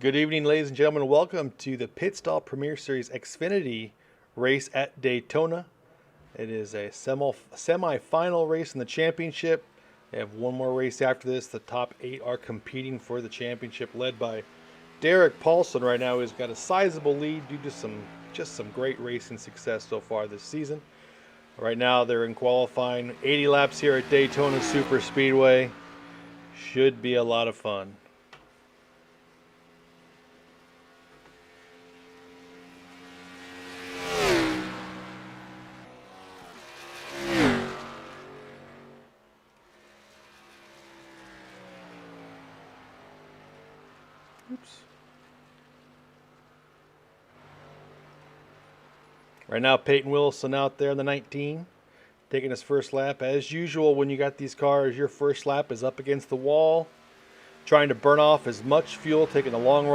Good evening, ladies and gentlemen. Welcome to the Pit Stall Premier Series Xfinity race at Daytona. It is a semi-final race in the championship. They have one more race after this. The top 8 are competing for the championship, led by Derek Paulson right now, who's got a sizable lead due to some great racing success so far this season. Right now they're in qualifying, 80 laps here at Daytona Superspeedway. Should be a lot of fun. Oops. Right now, Peyton Wilson out there in the 19, taking his first lap. As usual, when you got these cars, your first lap is up against the wall, trying to burn off as much fuel, taking a long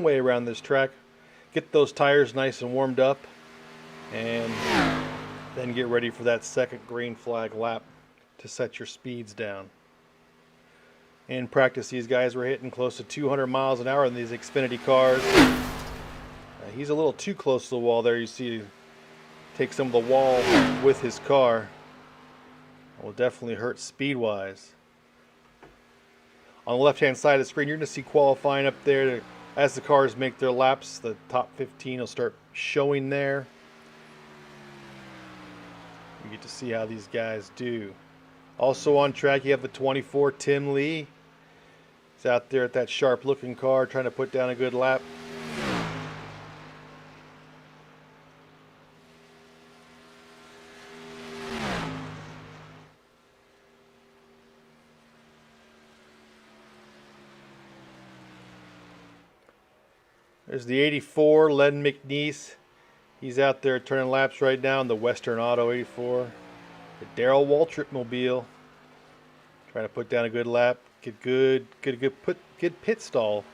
way around this track, get those tires nice and warmed up, and then get ready for that second green flag lap to set your speeds down. In practice, these guys were hitting close to 200 miles an hour in these Xfinity cars. He's a little too close to the wall there. You see, take some of the wall with his car. It will definitely hurt speed-wise. On the left-hand side of the screen, you're going to see qualifying up there. As the cars make their laps, the top 15 will start showing there. You get to see how these guys do. Also on track, you have the 24 Tim Lee. He's out there at that sharp-looking car trying to put down a good lap. There's the 84, Len McNeese. He's out there turning laps right now in the Western Auto 84. The Darrell Waltrip mobile. Trying to put down a good lap. Get good pit stall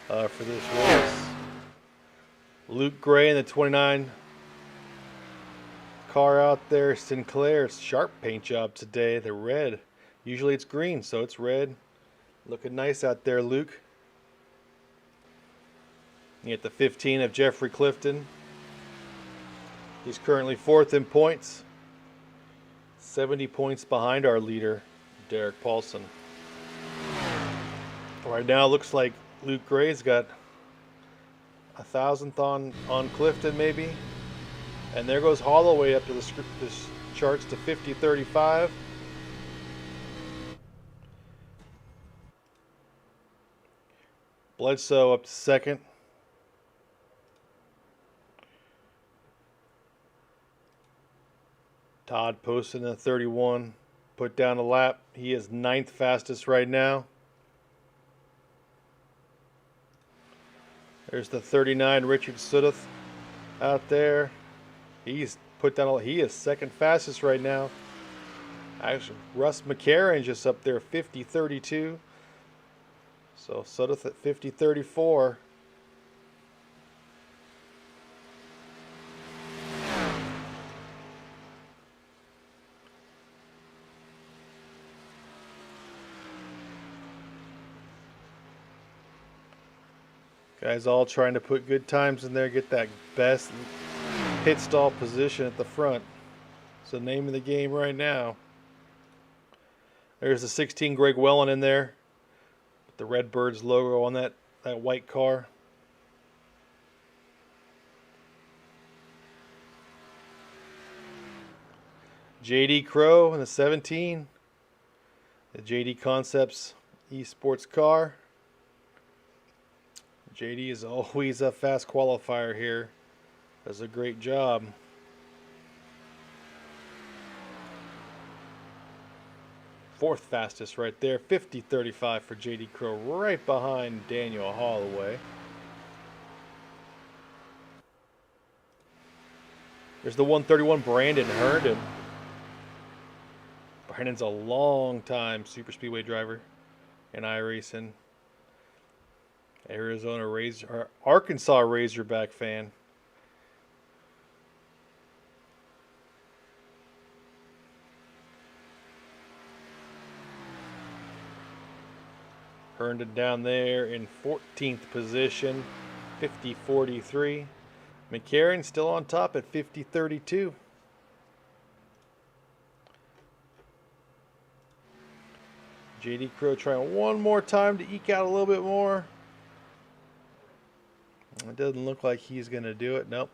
for this race. Luke Gray in the 29 car out there. Sinclair, sharp paint job today. The red. Usually it's green, so it's red. Looking nice out there, Luke. You get the 15 of Jeffrey Clifton. He's currently 4th in points. 70 points behind our leader, Derek Paulson. Right now, it looks like Luke Gray's got a thousandth on Clifton, maybe. And there goes Holloway up to this charts to 50-35. Bledsoe up to 2nd. Todd Poston in the 31. Put down a lap. He is 9th fastest right now. There's the 39, Richard Sudduth out there. He's put down. He is 2nd fastest right now. Actually, Russ McCarron just up there, 50-32. So Sudduth at 50-34. Guys all trying to put good times in there, get that best pit stall position at the front. It's the name of the game right now. There's the 16 Greg Wellen in there. With the Redbirds logo on that white car. JD Crow in the 17. The JD Concepts eSports car. JD is always a fast qualifier here. Does a great job. Fourth fastest right there. 50-35 for JD Crow, right behind Daniel Holloway. There's the 131 Brandon Herndon. Brandon's a long time super speedway driver in iRacing. Arkansas Razorback fan. Herndon down there in 14th position, 50.43. McCarron still on top at 50.32. JD Crowe trying one more time to eke out a little bit more. It doesn't look like he's going to do it. Nope.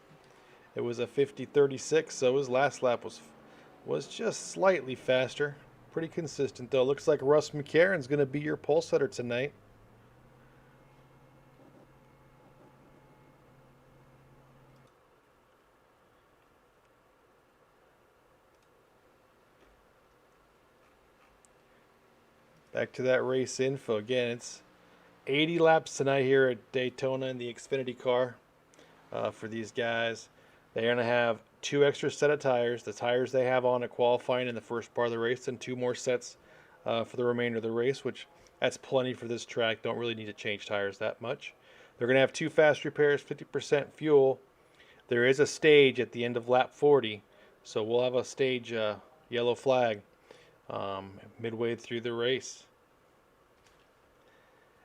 It was a 50.36, so his last lap was just slightly faster. Pretty consistent, though. Looks like Russ McCarron's going to be your pole setter tonight. Back to that race info. Again, it's 80 laps tonight here at Daytona in the Xfinity car for these guys. They're going to have 2 extra set of tires. The tires they have on at qualifying in the first part of the race, and 2 more sets for the remainder of the race, which that's plenty for this track. Don't really need to change tires that much. They're going to have 2 fast repairs, 50% fuel. There is a stage at the end of lap 40, so we'll have a stage yellow flag midway through the race.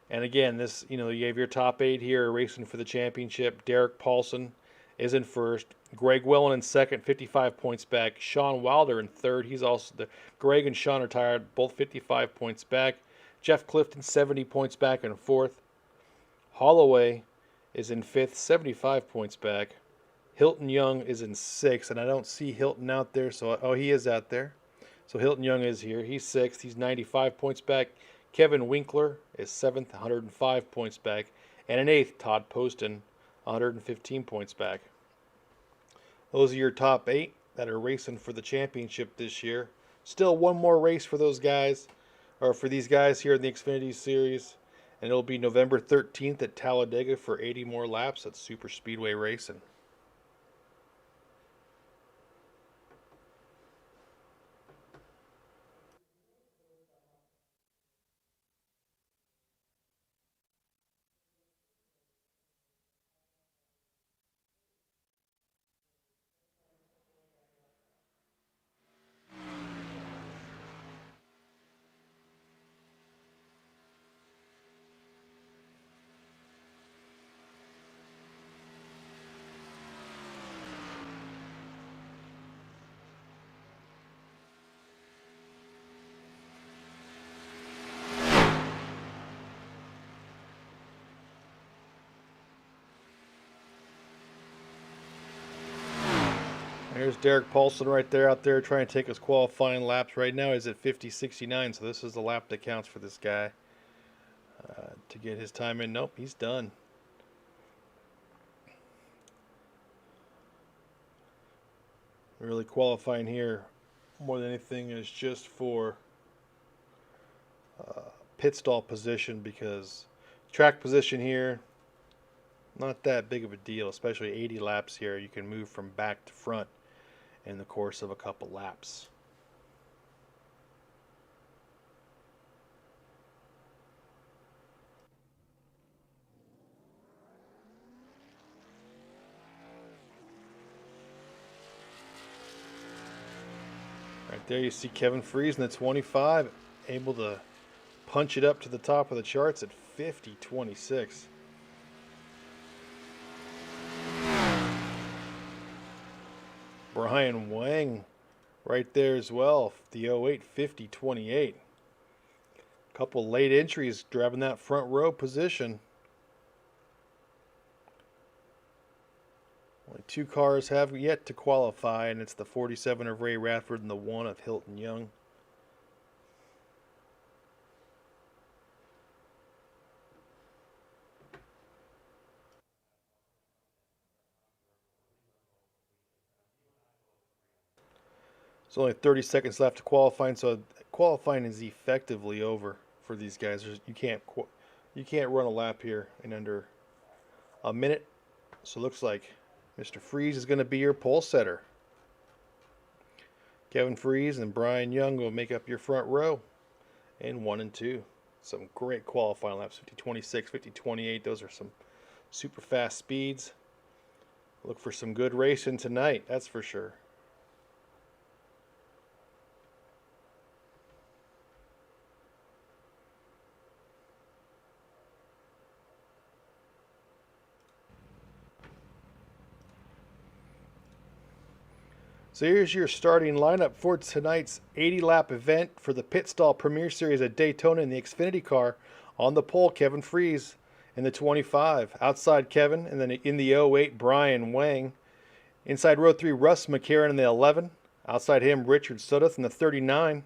And again, this, you have your top 8 here racing for the championship. Derek Paulson is in first. Greg Wellen in second, 55 points back. Sean Wilder in third. He's also Greg and Sean are tired, both 55 points back. Jeff Clifton 70 points back in fourth. Holloway is in fifth, 75 points back. Hilton Young is in sixth, and I don't see Hilton out there. So he is out there. So Hilton Young is here. He's sixth. He's 95 points back. Kevin Winkler is 7th, 105 points back. And in 8th, Todd Poston, 115 points back. Those are your top 8 that are racing for the championship this year. Still one more race for those guys, or for these guys here in the Xfinity Series. And it'll be November 13th at Talladega for 80 more laps at Super Speedway Racing. There's Derek Paulson right there out there trying to take his qualifying laps. Right now he's at 50.69, so this is the lap that counts for this guy to get his time in. Nope, he's done. Really qualifying here more than anything is just for pit stall position, because track position here, not that big of a deal, especially 80 laps here. You can move from back to front in the course of a couple laps. Right there you see Kevin Freese in the 25, able to punch it up to the top of the charts at 50.26. Brian Wang right there as well, the 08, 50.28. Couple late entries driving that front row position. Only 2 cars have yet to qualify, and it's the 47 of Ray Radford and the 1 of Hilton Young. There's only 30 seconds left to qualifying, so qualifying is effectively over for these guys. You can't run a lap here in under a minute. So it looks like Mr. Freese is going to be your pole setter. Kevin Freese and Brian Young will make up your front row in 1 and 2. Some great qualifying laps, 50.26, 50.28. Those are some super fast speeds. Look for some good racing tonight, that's for sure. So here's your starting lineup for tonight's 80-lap event for the Pit Stall Premier Series at Daytona in the Xfinity car. On the pole, Kevin Freese in the 25. Outside Kevin, and then in the 08, Brian Wang. Inside row 3, Russ McCarron in the 11. Outside him, Richard Sudduth in the 39.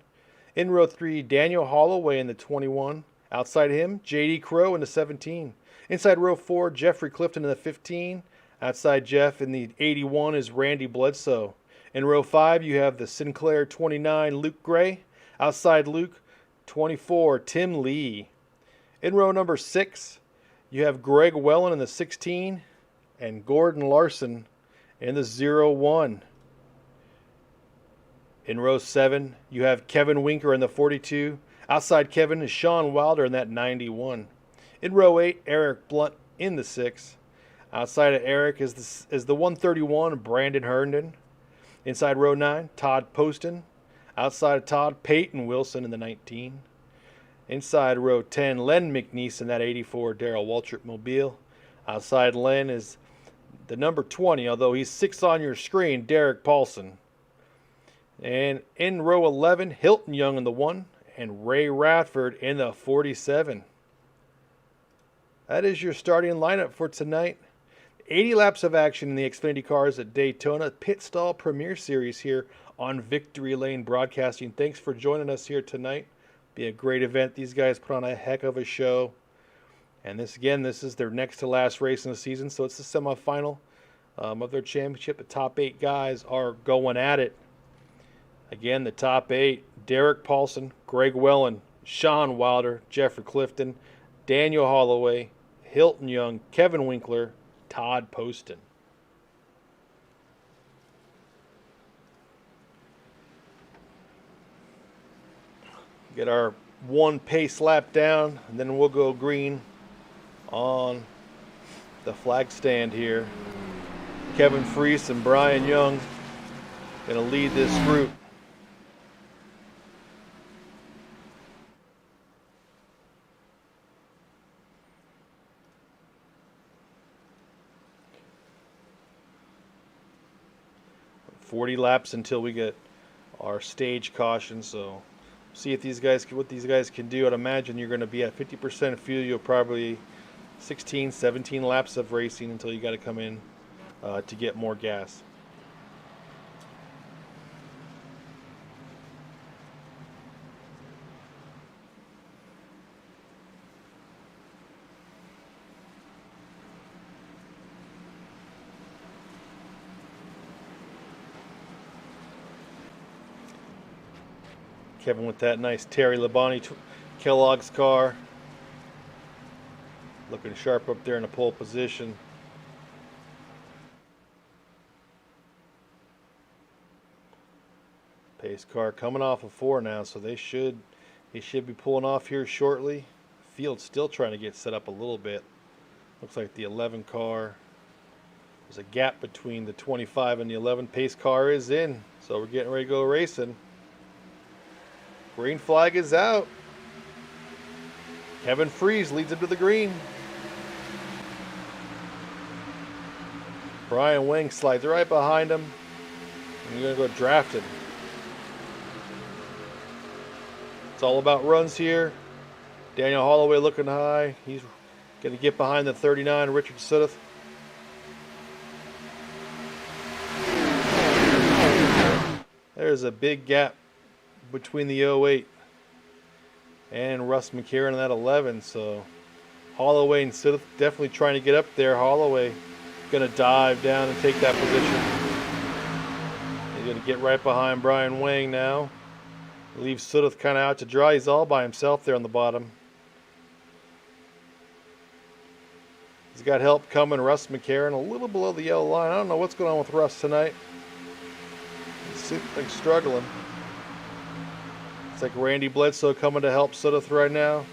In row 3, Daniel Holloway in the 21. Outside him, J.D. Crowe in the 17. Inside row 4, Jeffrey Clifton in the 15. Outside Jeff in the 81 is Randy Bledsoe. In row 5, you have the Sinclair 29, Luke Gray. Outside Luke, 24, Tim Lee. In row number 6, you have Greg Wellen in the 16 and Gordon Larson in the 01. In row 7, you have Kevin Winker in the 42. Outside Kevin is Sean Wilder in that 91. In row 8, Eric Blunt in the 6. Outside of Eric is the 131, Brandon Herndon. Inside row 9, Todd Poston. Outside of Todd, Peyton Wilson in the 19. Inside row 10, Len McNeese in that 84 Darrell Waltrip Mobile. Outside Len is the number 20, although he's 6 on your screen, Derek Paulson. And in row 11, Hilton Young in the 1 and Ray Radford in the 47. That is your starting lineup for tonight. 80 laps of action in the Xfinity cars at Daytona Pit Stall Premier Series here on Victory Lane Broadcasting. Thanks for joining us here tonight. Be a great event. These guys put on a heck of a show. And this is their next to last race in the season, so it's the semifinal of their championship. The top 8 guys are going at it. Again, the top 8, Derek Paulson, Greg Wellen, Sean Wilder, Jeffrey Clifton, Daniel Holloway, Hilton Young, Kevin Winkler, Todd Poston. Get our 1 pace lap down, and then we'll go green on the flag stand here. Kevin Freese and Brian Young going to lead this group. $40 laps until we get our stage caution, so see if what these guys can do. I'd imagine you're going to be at 50% fuel. You'll probably 16, 17 laps of racing until you got to come in to get more gas. Kevin with that nice Terry Labonte Kellogg's car. Looking sharp up there in the pole position. Pace car coming off of 4 now, so they should be pulling off here shortly. Field's still trying to get set up a little bit. Looks like the 11 car. There's a gap between the 25 and the 11. Pace car is in, so we're getting ready to go racing. Green flag is out. Kevin Freese leads him to the green. Brian Wang slides right behind him. And you're going to go drafting. It's all about runs here. Daniel Holloway looking high. He's going to get behind the 39, Richard Sudduth. There's a big gap between the 08 and Russ McCarron in that 11, so Holloway and Sudduth definitely trying to get up there. Holloway going to dive down and take that position. He's going to get right behind Brian Wang now. Leaves Sudduth kind of out to dry. He's all by himself there on the bottom. He's got help coming. Russ McCarron a little below the yellow line. I don't know what's going on with Russ tonight. He seems like struggling. It's like Randy Bledsoe coming to help Sudduth right now.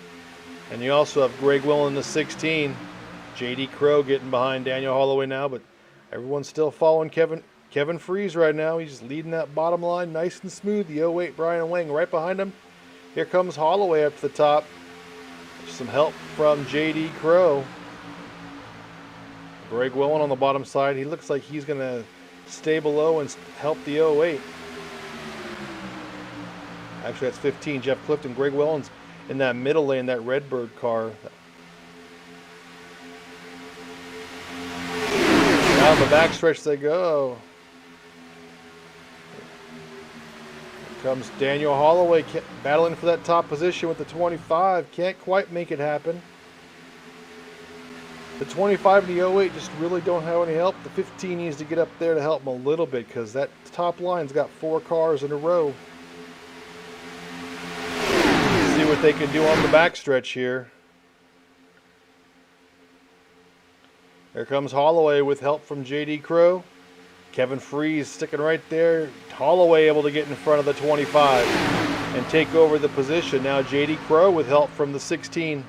And you also have Greg Wellen in the 16. J.D. Crowe getting behind Daniel Holloway now, but everyone's still following Kevin Freese right now. He's leading that bottom line nice and smooth. The 08 Brian Wang right behind him. Here comes Holloway up to the top. Some help from J.D. Crowe. Greg Wellen on the bottom side. He looks like he's going to stay below and help the 08. Actually, that's 15. Jeff Clifton, Greg Wellens in that middle lane, that Redbird car. Down the backstretch they go. Here comes Daniel Holloway battling for that top position with the 25. Can't quite make it happen. The 25 and the 08 just really don't have any help. The 15 needs to get up there to help them a little bit because that top line's got 4 cars in a row. See what they can do on the backstretch here. Here comes Holloway with help from J.D. Crowe. Kevin Freese sticking right there. Holloway able to get in front of the 25 and take over the position. Now J.D. Crowe with help from the 16.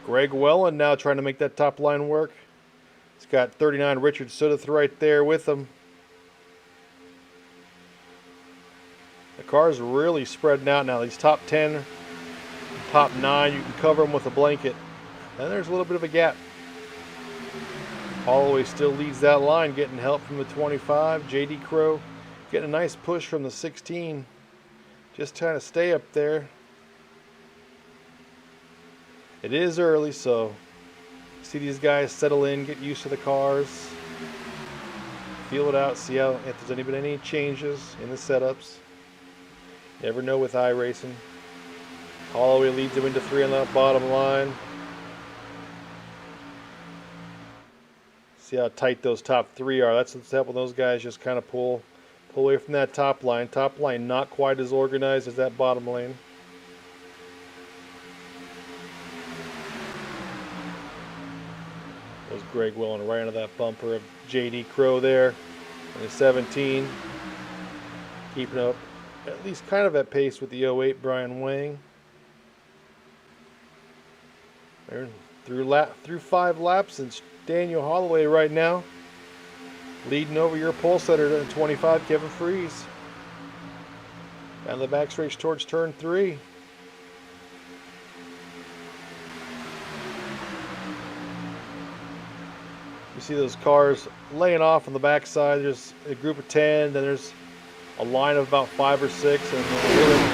Greg Welland now trying to make that top line work. He's got 39 Richard Sudduth right there with him. The car's really spreading out now. These top 10, top 9, you can cover them with a blanket. And there's a little bit of a gap. Holloway still leads that line, getting help from the 25. J.D. Crowe getting a nice push from the 16. Just trying to stay up there. It is early, so see these guys settle in, get used to the cars, feel it out, see how if there's been any changes in the setups. Never know with iRacing. Holloway leads them into 3 on that bottom line. See how tight those top 3 are. That's what's helping those guys just kind of pull away from that top line. Top line not quite as organized as that bottom lane. There's Greg Welland right into that bumper of J.D. Crowe there. And the 17 keeping up at least kind of at pace with the 08 Brian Wang. They're through 5 laps, and Daniel Holloway right now leading over your pole setter to 25, Kevin Freese. Down the backstretch towards turn 3. You see those cars laying off on the backside. There's a group of 10, then there's a line of about 5 or 6, and a little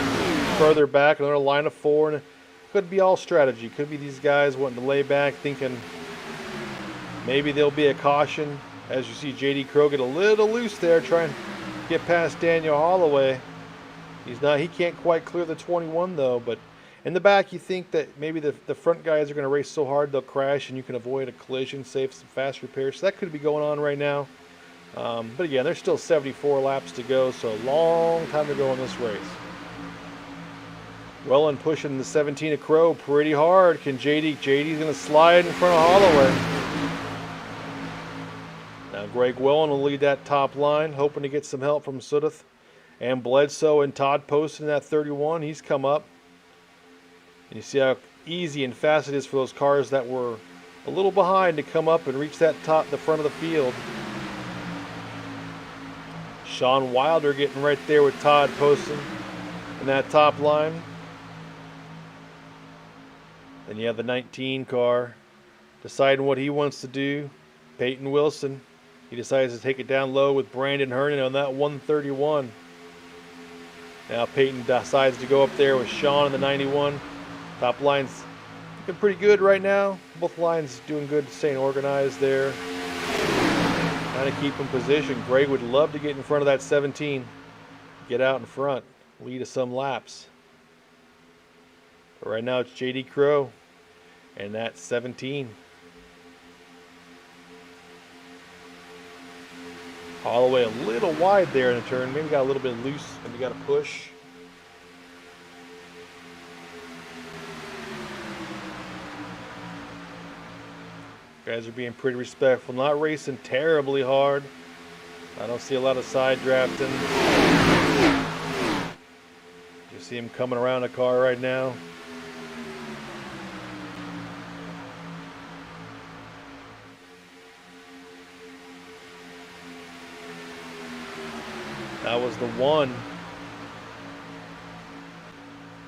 further back, another line of 4. And it could be all strategy. Could be these guys wanting to lay back, thinking maybe there'll be a caution. As you see J.D. Crowe get a little loose there, trying to get past Daniel Holloway. He can't quite clear the 21 though, but in the back you think that maybe the front guys are going to race so hard they'll crash and you can avoid a collision, save some fast repairs. So that could be going on right now. But again, there's still 74 laps to go, so a long time to go in this race. Welland pushing the 17 of Crowe pretty hard. Can JD's going to slide in front of Holloway. Now Greg Welland will lead that top line, hoping to get some help from Sudduth and Bledsoe, and Todd Poston in that 31. He's come up. And you see how easy and fast it is for those cars that were a little behind to come up and reach that the front of the field. Sean Wilder getting right there with Todd Poston in that top line. Then you have the 19 car deciding what he wants to do. Peyton Wilson, he decides to take it down low with Brandon Hernan on that 131. Now Peyton decides to go up there with Sean in the 91. Top line's looking pretty good right now. Both lines doing good, staying organized there. Trying to keep in position. Greg would love to get in front of that 17. Get out in front. Lead us some laps. But right now it's J.D. Crowe and that 17. Holloway a little wide there in the turn. Maybe got a little bit loose. Maybe got a push. Guys are being pretty respectful. Not racing terribly hard. I don't see a lot of side drafting. You see him coming around the car right now. That was the one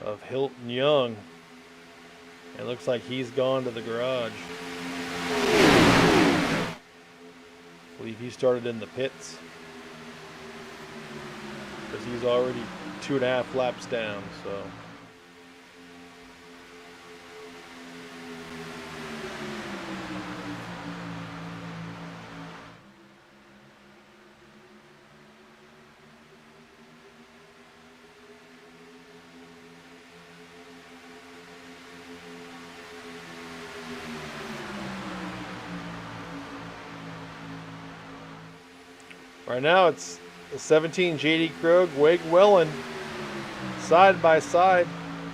of Hilton Young. It looks like he's gone to the garage. I believe he started in the pits. because he's already 2.5 laps down. So. Right now it's the 17 JD Krogh, Wade Wellen, side by side,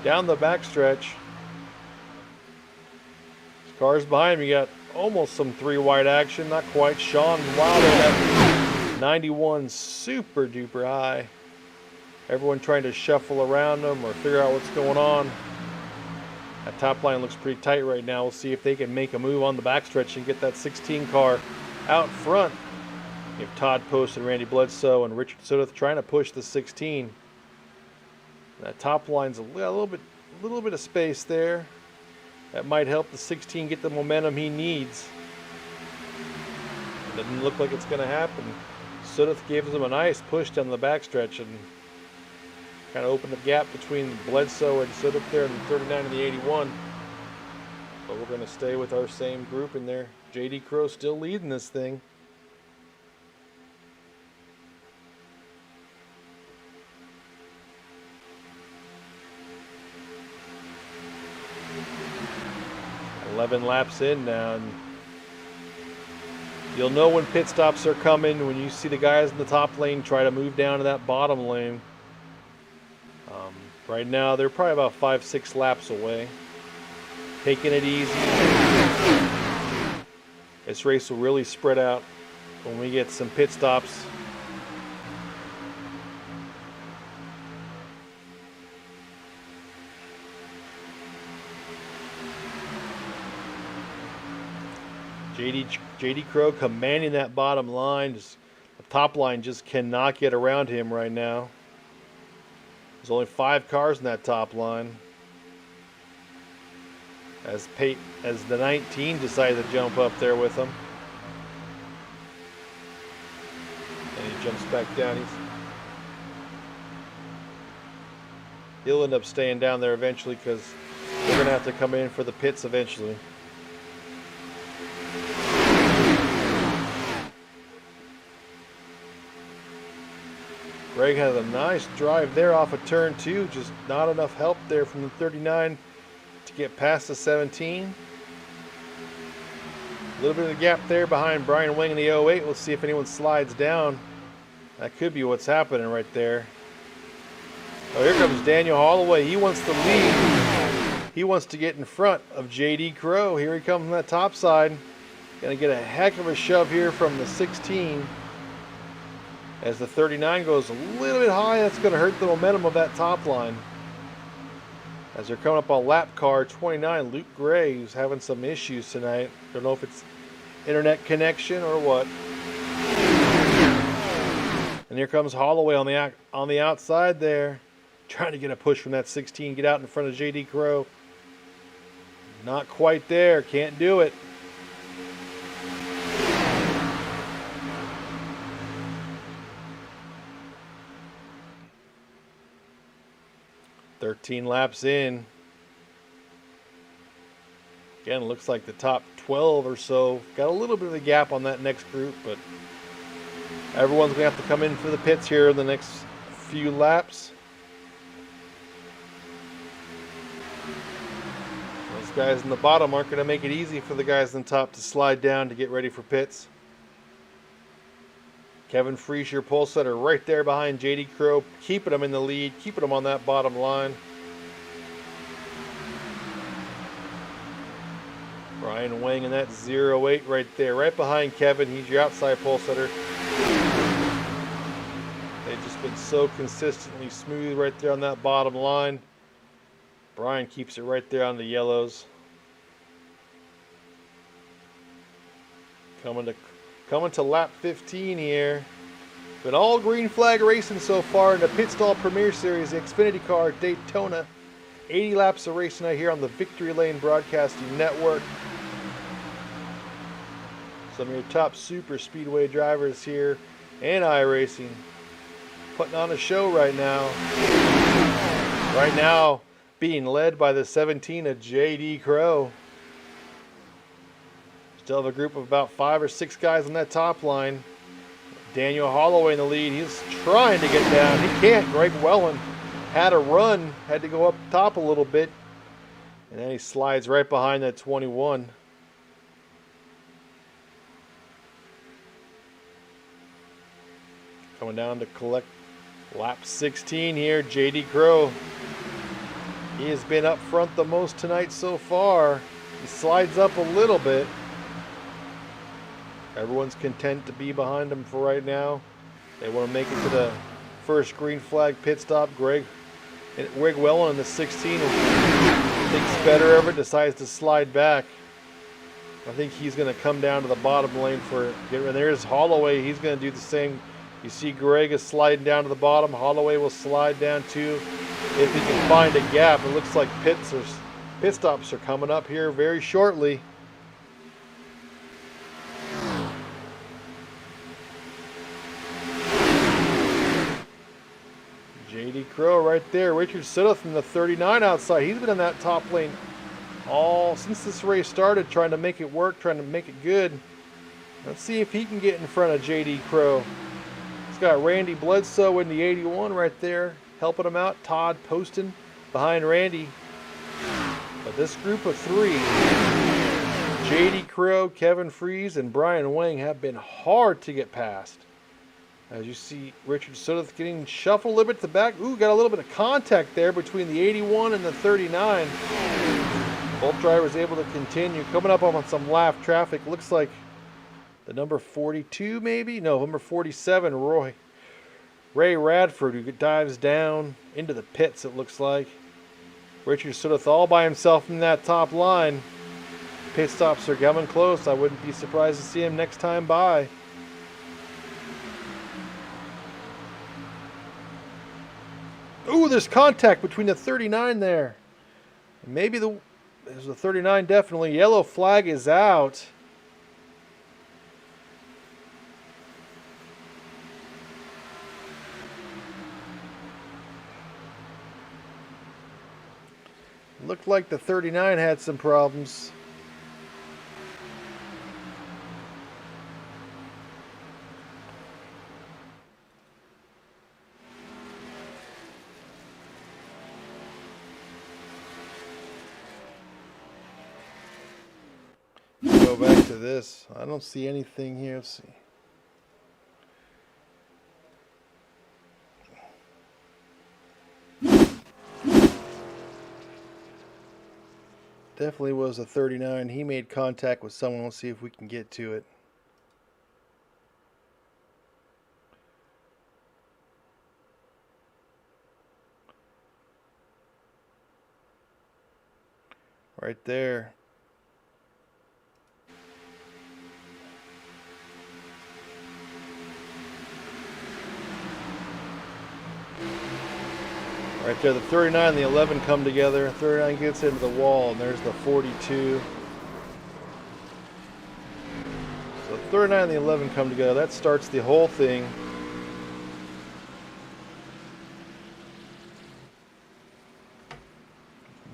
down the backstretch. Cars behind me got almost some 3 wide action, not quite. Sean Wilder, that 91 super duper high. Everyone trying to shuffle around them or figure out what's going on. That top line looks pretty tight right now. We'll see if they can make a move on the backstretch and get that 16 car out front. You have Todd Post and Randy Bledsoe and Richard Sudduth trying to push the 16. That top line's a little bit of space there. That might help the 16 get the momentum he needs. It doesn't look like it's going to happen. Sudduth gives him a nice push down the backstretch and kind of opened the gap between Bledsoe and Sudduth there in the 39 and the 81. But we're going to stay with our same group in there. JD Krogh still leading this thing. $11 laps in now, and you'll know when pit stops are coming when you see the guys in the top lane try to move down to that bottom lane. Right now they're probably about 5-6 laps away, taking it easy. This race will really spread out when we get some pit stops. JD Krogh commanding that bottom line. The top line just cannot get around him right now. There's only 5 cars in that top line. As the 19 decided to jump up there with him. And he jumps back down. He'll end up staying down there eventually because they're going to have to come in for the pits eventually. Greg has a nice drive there off of turn 2, just not enough help there from the 39 to get past the 17. A little bit of a gap there behind Brian Wing in the 08. We'll see if anyone slides down. That could be what's happening right there. Oh, here comes Daniel Holloway. He wants to lead. He wants to get in front of JD Krogh. Here he comes on that top side. Gonna get a heck of a shove here from the 16. As the 39 goes a little bit high, that's going to hurt the momentum of that top line. As they're coming up on lap car 29, Luke Gray, who's having some issues tonight. Don't know if it's internet connection or what. And here comes Holloway on the outside there, trying to get a push from that 16, get out in front of JD Krogh. Not quite there, can't do it. "13 laps in." Again, it looks like the top 12 or so got a little bit of a gap on that next group, but everyone's going to have to come in for the pits here in the next few laps. Those guys in the bottom aren't going to make it easy for the guys in the top to slide down to get ready for pits. Kevin Freischer, pole setter, right there behind JD Krogh, keeping him in the lead, keeping him on that bottom line. Brian Wang in that 08 right there, right behind Kevin. He's your outside pole setter. They've just been so consistently smooth right there on that bottom line. Brian keeps it right there on the yellows. Coming to lap 15 here. Been all green flag racing so far in the Pit Stall Premier Series, the Xfinity car, Daytona. 80 laps of racing out here on the Victory Lane Broadcasting Network. Some of your top super speedway drivers here and iRacing. putting on a show right now. Right now, being led by the 17 of J.D. Crow. Still have a group of about 5 or 6 guys on that top line. Daniel Holloway in the lead. He's trying to get down. He can't. Greg Wellen had a run, had to go up top a little bit. And then he slides right behind that 21. Coming down to collect lap 16 here, J.D. Crow. He has been up front the most tonight so far. He slides up a little bit. Everyone's content to be behind him for right now. They want to make it to the first green flag pit stop. Greg Wellen in the 16 thinks better of it, decides to slide back. I think he's going to come down to the bottom lane for get rid. There's Holloway. He's going to do the same. You see Greg is sliding down to the bottom. Holloway will slide down too if he can find a gap. It looks like pit stops are coming up here very shortly. J.D. Crow right there. Richard Sudduth in the 39 outside. He's been in that top lane all since this race started, trying to make it work, trying to make it good. Let's see if he can get in front of J.D. Crow. He's got Randy Bledsoe in the 81 right there, helping him out. Todd Poston behind Randy. But this group of 3, J.D. Crow, Kevin Freese, and Brian Wang, have been hard to get past. As you see Richard Sudduth getting shuffled a little bit to the back. Ooh, got a little bit of contact there between the 81 and the 39. Both drivers able to continue. Coming up on some lap traffic. Looks like the number 42 maybe? No, number 47, Ray Radford, who dives down into the pits, it looks like. Richard Sudduth all by himself in that top line. Pit stops are coming close. I wouldn't be surprised to see him next time by. Ooh, there's contact between the 39 there. Maybe there's the 39 definitely. Yellow flag is out. Looked like the 39 had some problems. Go back to this. I don't see anything here. Let's see. Definitely was a 39. He made contact with someone. Let's see if we can get to it. Right there. Right there, the 39 and the 11 come together. 39 gets into the wall, and there's the 42. So 39 and the 11 come together. That starts the whole thing.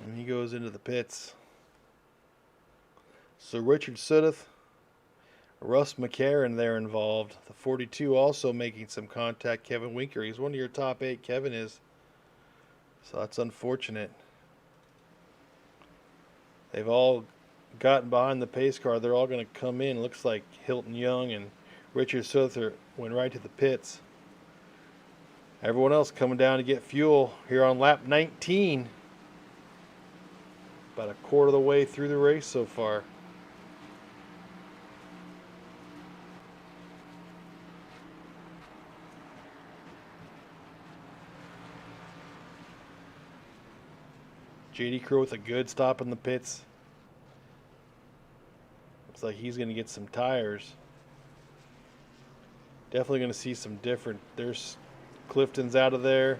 And he goes into the pits. So Richard Sudduth, Russ McCarron there involved. The 42 also making some contact. Kevin Winker, he's one of your top 8. Kevin is. So that's unfortunate. They've all gotten behind the pace car. They're all going to come in. Looks like Hilton Young and Richard Sudduth went right to the pits. Everyone else coming down to get fuel here on lap 19. About a quarter of the way through the race so far. J.D. Crow with a good stop in the pits. Looks like he's going to get some tires. Definitely going to see some different. There's Clifton's out of there.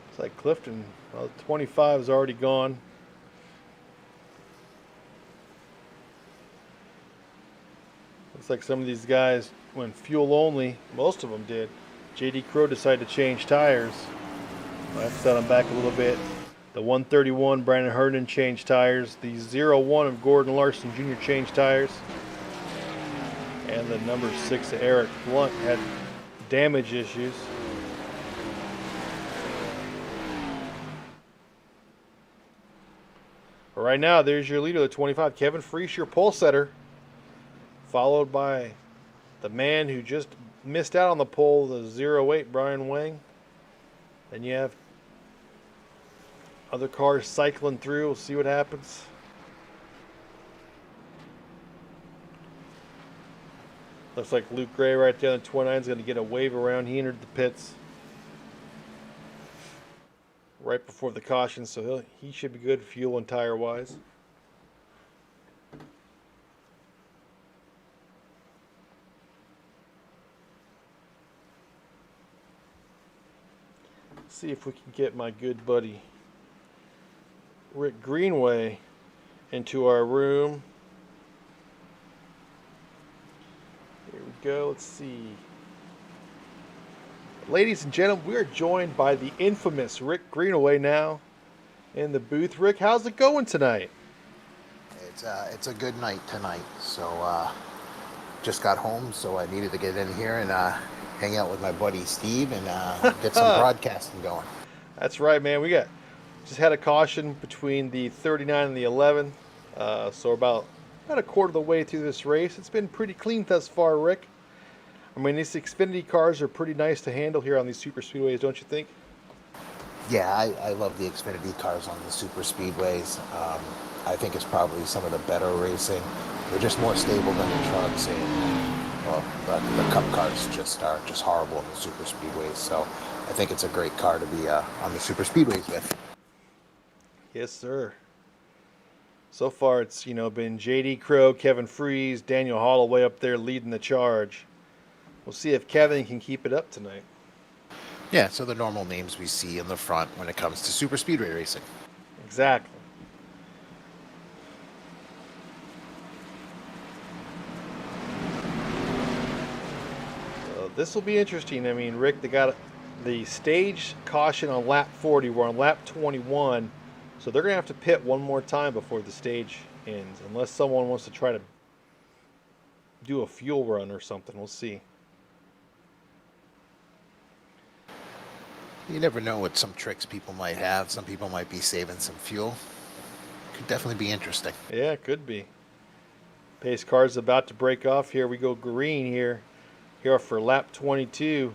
Looks like Clifton, well, 25 is already gone. Looks like some of these guys went fuel only. Most of them did. JD Crow decided to change tires. I have to set them back a little bit. The 131 Brandon Herndon changed tires. The 01 of Gordon Larson Jr. changed tires. And the number 6 of Eric Blunt had damage issues. But right now, there's your leader, the 25, Kevin Freese, your pole setter. Followed by the man who just missed out on the pole, the 08, Brian Wang. Then you have other cars cycling through. We'll see what happens. Looks like Luke Gray right there on the 29 is going to get a wave around. He entered the pits right before the caution, so he should be good fuel and tire wise. See if we can get my good buddy Rick Greenway into our room. Here we go. Let's see. Ladies and gentlemen, we are joined by the infamous Rick Greenway now in the booth. Rick, how's it going tonight? It's a good night tonight. So just got home, so I needed to get in here and hang out with my buddy Steve and get some broadcasting going. That's right, man. We just had a caution between the 39 and the 11, so about a quarter of the way through this race. It's been pretty clean thus far, Rick. I mean, these Xfinity cars are pretty nice to handle here on these super speedways, don't you think? Yeah, I love the Xfinity cars on the super speedways. I think it's probably some of the better racing. They're just more stable than the trucks, and well, the Cup cars are just horrible in the super speedways. So I think it's a great car to be on the super speedways with. Yes, sir. So far, it's been J.D. Crow, Kevin Freese, Daniel Holloway up there leading the charge. We'll see if Kevin can keep it up tonight. Yeah, so the normal names we see in the front when it comes to super speedway racing. Exactly. This will be interesting. I mean, Rick, they got the stage caution on lap 40. We're on lap 21. So they're going to have to pit one more time before the stage ends. Unless someone wants to try to do a fuel run or something. We'll see. You never know what some tricks people might have. Some people might be saving some fuel. Could definitely be interesting. Yeah, it could be. Pace car's about to break off. Here we go green here for lap 22.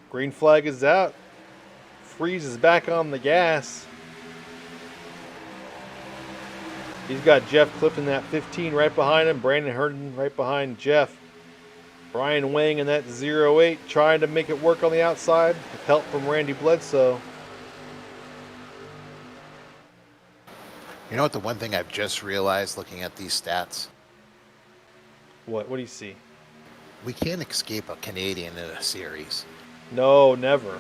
Green flag is out. Freeze is back on the gas. He's got Jeff Clifton that 15 right behind him. Brandon Herndon right behind Jeff. Brian Wang in that 08 trying to make it work on the outside with help from Randy Bledsoe. You know what, the one thing I've just realized looking at these stats? What do you see? We can't escape a Canadian in a series. No, never.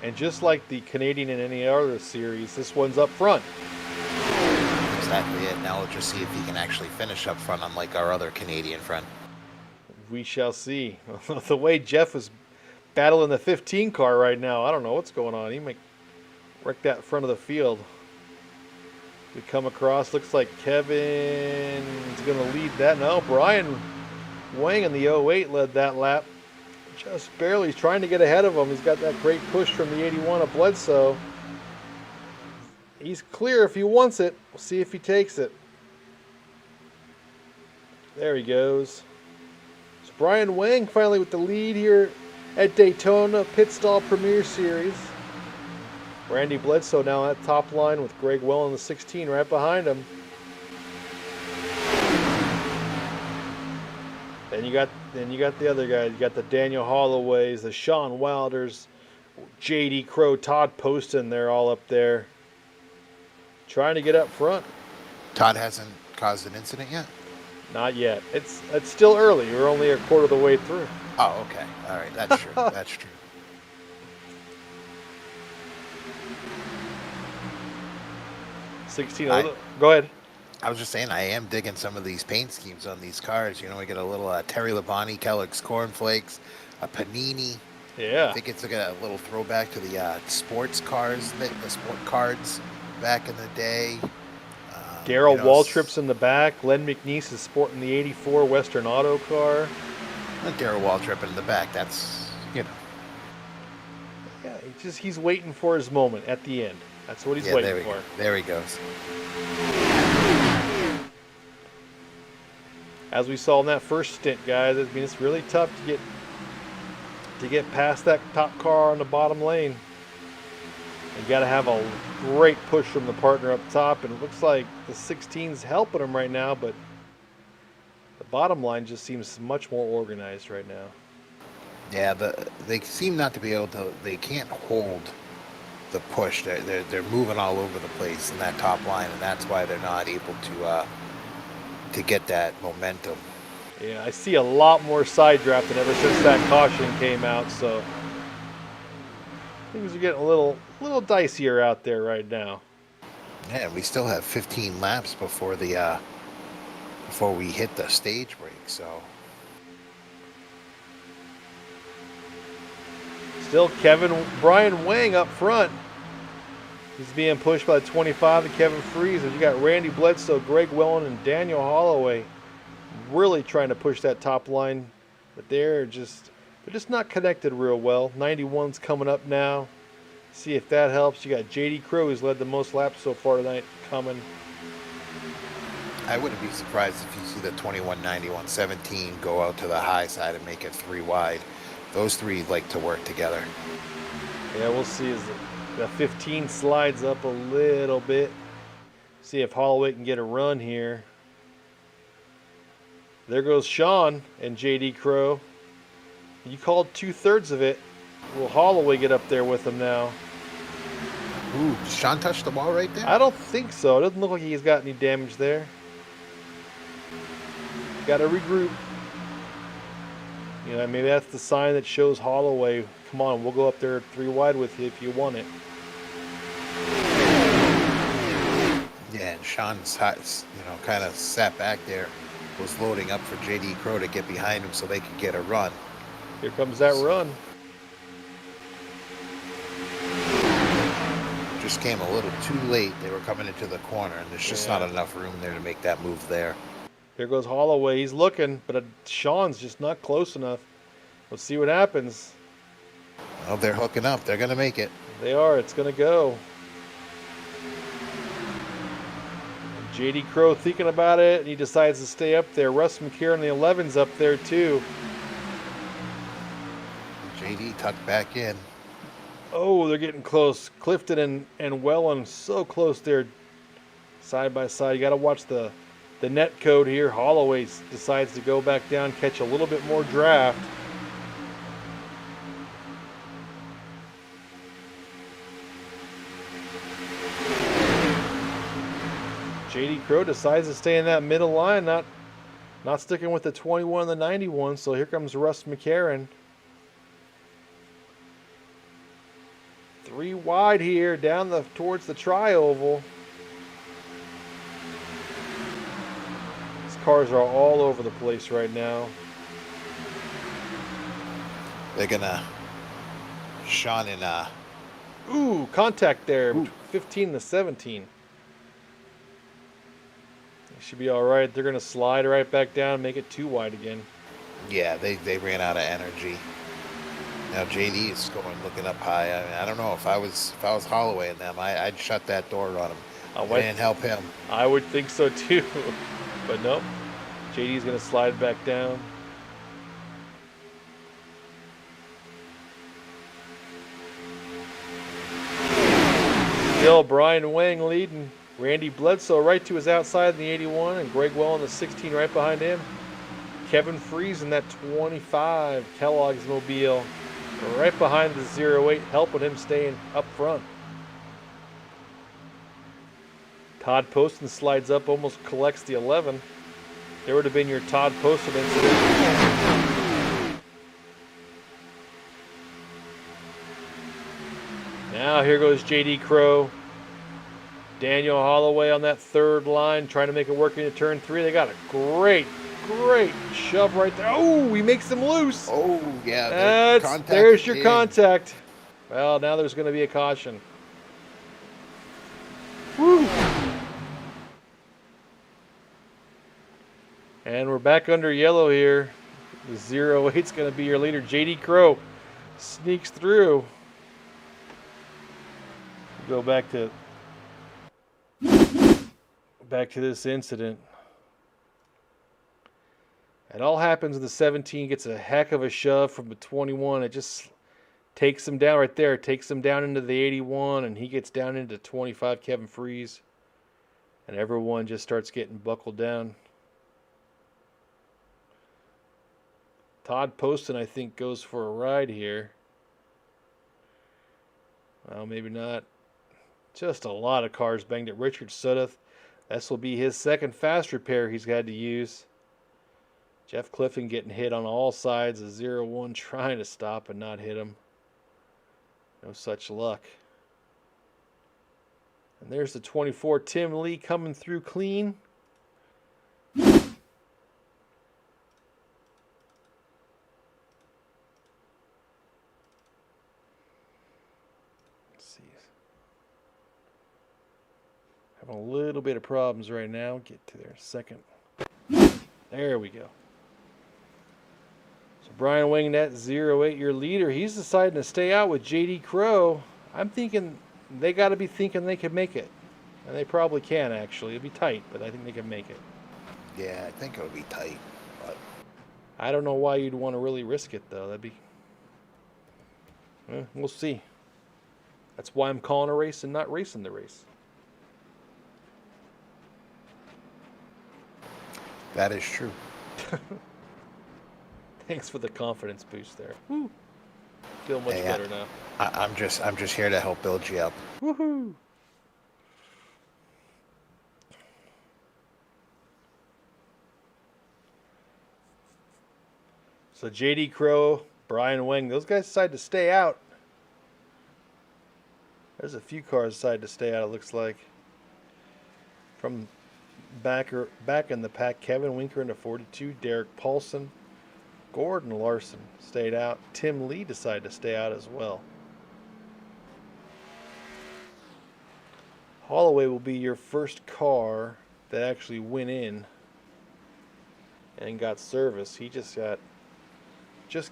And just like the Canadian in any other series, this one's up front. Exactly it. Now we'll just see if he can actually finish up front, unlike our other Canadian friend. We shall see. The way Jeff is battling the 15 car right now, I don't know what's going on. He might wreck that front of the field. We come across, looks like Kevin's going to lead that. No, Brian Wang in the 08 led that lap. Just barely. He's trying to get ahead of him. He's got that great push from the 81 of Bledsoe. He's clear if he wants it. We'll see if he takes it. There he goes. So Brian Wang finally with the lead here at Daytona Pit Stall Premier Series. Randy Bledsoe now at top line with Greg Well in the 16 right behind him. Then you got the other guys. You got the Daniel Holloways, the Sean Wilders, J.D. Crow, Todd Poston. They're all up there trying to get up front. Todd hasn't caused an incident yet? Not yet. It's still early. We're only a quarter of the way through. Oh, okay. All right. That's true. That's true. Go ahead. I was just saying, I am digging some of these paint schemes on these cars. You know, we get a little Terry Labonte, Kellogg's Cornflakes, a Panini. I Yeah. think it's like a little throwback to the sports cars, the sport cards back in the day. You Darrell know, Waltrip's in the back. Len McNeese is sporting the '84 Western Auto car. Darrell Waltrip in the back. That's, Yeah, he's waiting for his moment at the end. That's what he's yeah, waiting there we go. for. There he goes. As we saw in that first stint, guys, I mean it's really tough to get past that top car on the bottom lane. You got to have a great push from the partner up top, and it looks like the 16's helping him right now, but the bottom line just seems much more organized right now. Yeah, they seem not to be able to. They can't hold the push. They're moving all over the place in that top line, and that's why they're not able to get that momentum. Yeah, I see a lot more side drafting ever since that caution came out, so things are getting a little dicier out there right now. Yeah, we still have 15 laps before before we hit the stage break. So Still Brian Wang up front. He's being pushed by the 25 to Kevin Freeze. And you got Randy Bledsoe, Greg Wellen, and Daniel Holloway really trying to push that top line. But they're just not connected real well. 91's coming up now. See if that helps. You got JD Crowe, who's led the most laps so far tonight, coming. I wouldn't be surprised if you see the 21, 91, 17 go out to the high side and make it 3 wide. Those three like to work together. Yeah, we'll see as the 15 slides up a little bit. See if Holloway can get a run here. There goes Sean and JD Crowe. You called 2/3 of it. Will Holloway get up there with him now? Ooh, did Sean touch the ball right there? I don't think so. It doesn't look like he's got any damage there. Got to regroup. You know, maybe that's the sign that shows Holloway, come on, we'll go up there 3 wide with you if you want it. Yeah, and Sean's kind of sat back there, was loading up for JD Crowe to get behind him so they could get a run. Here comes that run. Just came a little too late. They were coming into the corner, and there's just not enough room there to make that move there. Here goes Holloway. He's looking, but Sean's just not close enough. Let's see what happens. Well, they're hooking up. They're going to make it. They are. It's going to go. JD Crowe thinking about it, and he decides to stay up there. Russ McCarron, the 11's up there, too. JD tucked back in. Oh, they're getting close. Clifton and Wellen so close there, side by side. You got to watch the net code here. Holloway decides to go back down, catch a little bit more draft. JD Crowe decides to stay in that middle line, not sticking with the 21 and the 91. So here comes Russ McCarron. 3 wide here, down towards the tri-oval. These cars are all over the place right now. They're gonna Sean and Ooh, contact there. Ooh. 15 to 17. They should be all right. They're gonna slide right back down, make it 2 wide again. yeah, they ran out of energy. Now JD is looking up high. I mean, I don't know if I was Holloway and them, I'd shut that door on him. And help him. I would think so too, but nope. JD's gonna slide back down. Still Brian Wang leading. Randy Bledsoe right to his outside in the 81, and Greg Well in the 16 right behind him. Kevin Freeze in that 25 Kellogg's Mobile right behind the 08, helping him staying up front. Todd Poston slides up, almost collects the 11. There would have been your Todd Poston incident. Now here goes JD Crowe. Daniel Holloway on that third line, trying to make it work into turn 3. They got a great shove right there. Oh, he makes them loose. Oh, yeah. There's your contact. Well, now there's going to be a caution. Woo. And we're back under yellow here. The 08's going to be your leader. JD Crow sneaks through. Go back to this incident. It all happens when the 17 gets a heck of a shove from the 21. It just takes him down right there. It takes him down into the 81, and he gets down into 25, Kevin Freeze. And everyone just starts getting buckled down. Todd Poston, I think, goes for a ride here. Well, maybe not. Just a lot of cars banged at Richard Sudduth. This will be his second fast repair he's had to use. Jeff Clifton getting hit on all sides. A 01 trying to stop and not hit him. No such luck. And there's the 24, Tim Lee, coming through clean. Let's see. Having a little bit of problems right now. Get to there in a second. There we go. So Brian Wingnet, 08, your leader. He's deciding to stay out with JD Crow. I'm thinking they got to be thinking they can make it. And they probably can, actually. It'll be tight, but I think they can make it. Yeah, I think it'll be tight. But I don't know why you'd want to really risk it, though. That'd be... we'll see. That's why I'm calling a race and not racing the race. that is true. Thanks for the confidence boost there. Woo. Feel much better now. I'm just here to help build you up. Woohoo! So JD Crow, Brian Wing, those guys decide to stay out. There's a few cars decide to stay out, it looks like. From back in the pack, Kevin Winker into 42, Derek Paulson, Gordon Larson stayed out. Tim Lee decided to stay out as well. Holloway will be your first car that actually went in and got service. He just got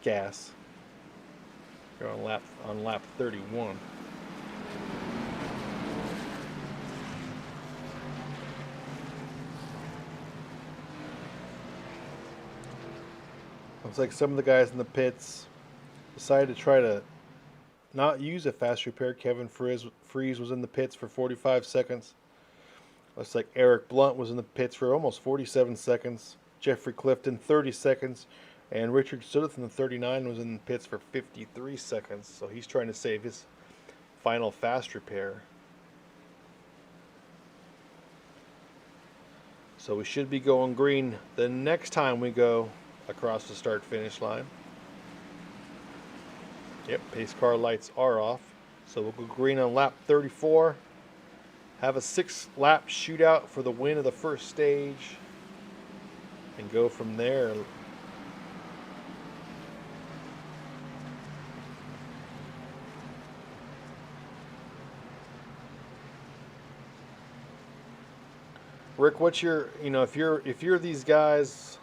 gas. You're on lap 31. Looks like some of the guys in the pits decided to try to not use a fast repair. Kevin Freeze was in the pits for 45 seconds. Looks like Eric Blunt was in the pits for almost 47 seconds. Jeffrey Clifton, 30 seconds. And Richard Sudduth in the 39 was in the pits for 53 seconds. So he's trying to save his final fast repair. So we should be going green the next time we go across the start-finish line. Yep, pace car lights are off. So we'll go green on lap 34. Have a 6-lap shootout for the win of the first stage. And go from there. Rick, what's your, if you're these guys,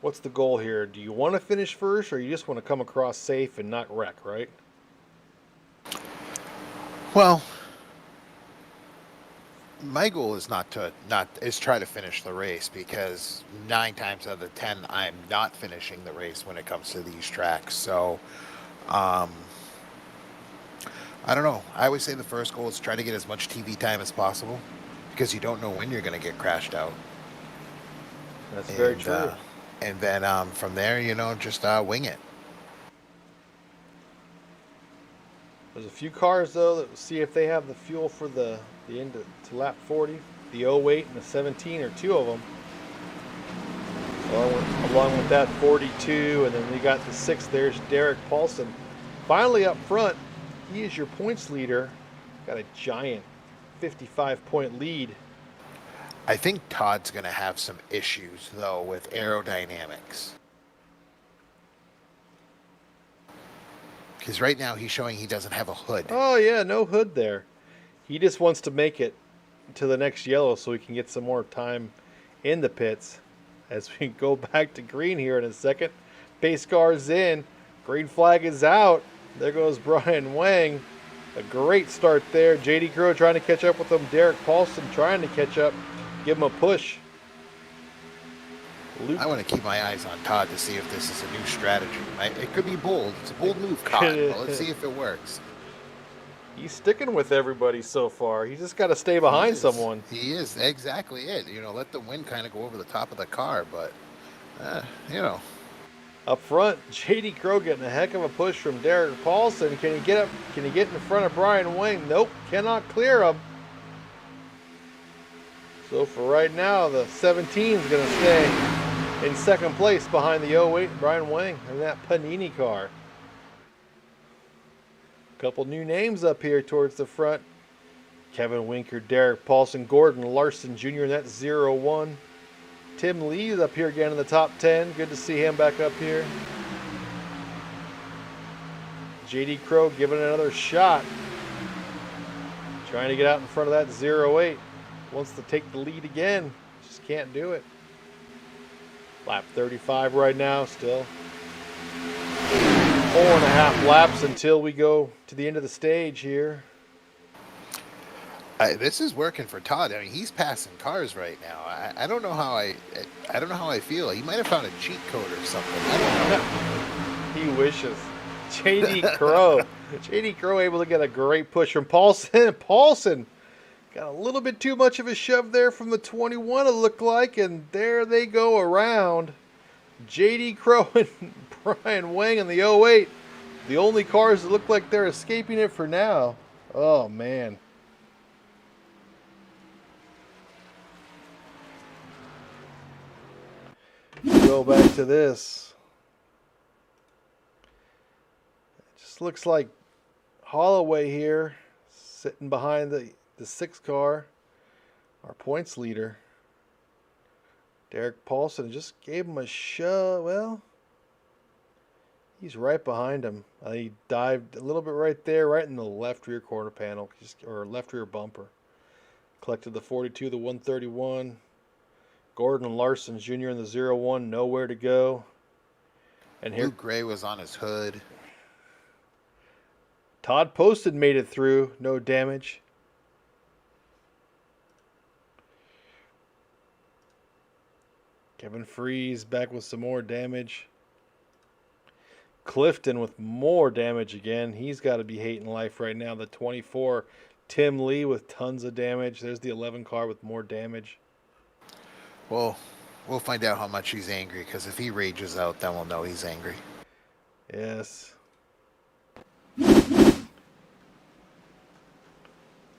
what's the goal here? Do you want to finish first, or you just want to come across safe and not wreck, right? Well, my goal is is try to finish the race, because 9 times out of 10 I'm not finishing the race when it comes to these tracks. So I don't know. I always say the first goal is try to get as much TV time as possible, because you don't know when you're going to get crashed out. That's very true. And then from there, just wing it. There's a few cars, though, that see if they have the fuel for the end to lap 40. The 08 and the 17 are 2 of them. Along with that 42, and then we got the 6. There's Derek Paulson. Finally up front, he is your points leader. Got a giant 55-point lead. I think Todd's going to have some issues, though, with aerodynamics. Because right now he's showing he doesn't have a hood. Oh, yeah, no hood there. He just wants to make it to the next yellow so he can get some more time in the pits. As we go back to green here in a second. Pace car's in. Green flag is out. There goes Brian Wang. A great start there. JD Crowe trying to catch up with him. Derek Paulson trying to catch up. Give him a push. I want to keep my eyes on Todd to see if this is a new strategy. It could be bold. It's a bold move, Todd. But let's see if it works. He's sticking with everybody so far. He's just got to stay behind someone. He is. Exactly it. You know, let the wind kind of go over the top of the car. But, you know. Up front, JD Crowe getting a heck of a push from Derek Paulson. Can he get up? Can he get in front of Brian Wang? Nope, cannot clear him. So for right now, the 17 is going to stay in second place behind the 08 Brian Wang in that Panini car. Couple new names up here towards the front. Kevin Winker, Derek Paulson, Gordon Larson Jr. in that 01. Tim Lee's up here again in the top 10. Good to see him back up here. JD Crowe giving it another shot. Trying to get out in front of that 08. Wants to take the lead again. Just can't do it. Lap 35 right now still. 4.5 laps until we go to the end of the stage here. This is working for Todd. I mean, he's passing cars right now. I don't know how I don't know how I feel. He might have found a cheat code or something. I don't know. He wishes. JD Crowe. JD Crowe able to get a great push from Paulson. Paulson got a little bit too much of a shove there from the 21, it looked like, and there they go around. JD Crowe and Brian Wang in the 08. The only cars that look like they're escaping it for now. Oh, man. Go back to this. It just looks like Holloway here sitting behind the 6 car, our points leader. Derek Paulson just gave him a shove. Well, he's right behind him. He dived a little bit right there, right in the left rear quarter panel, or left rear bumper. Collected the 42, the 131. Gordon Larson Jr. in the 01, nowhere to go. And here, Luke Gray was on his hood. Todd Poston made it through, no damage. Kevin Freeze back with some more damage. Clifton with more damage again. He's got to be hating life right now. The 24, Tim Lee with tons of damage. There's the 11 car with more damage. Well, we'll find out how much he's angry, because if he rages out, then we'll know he's angry. Yes.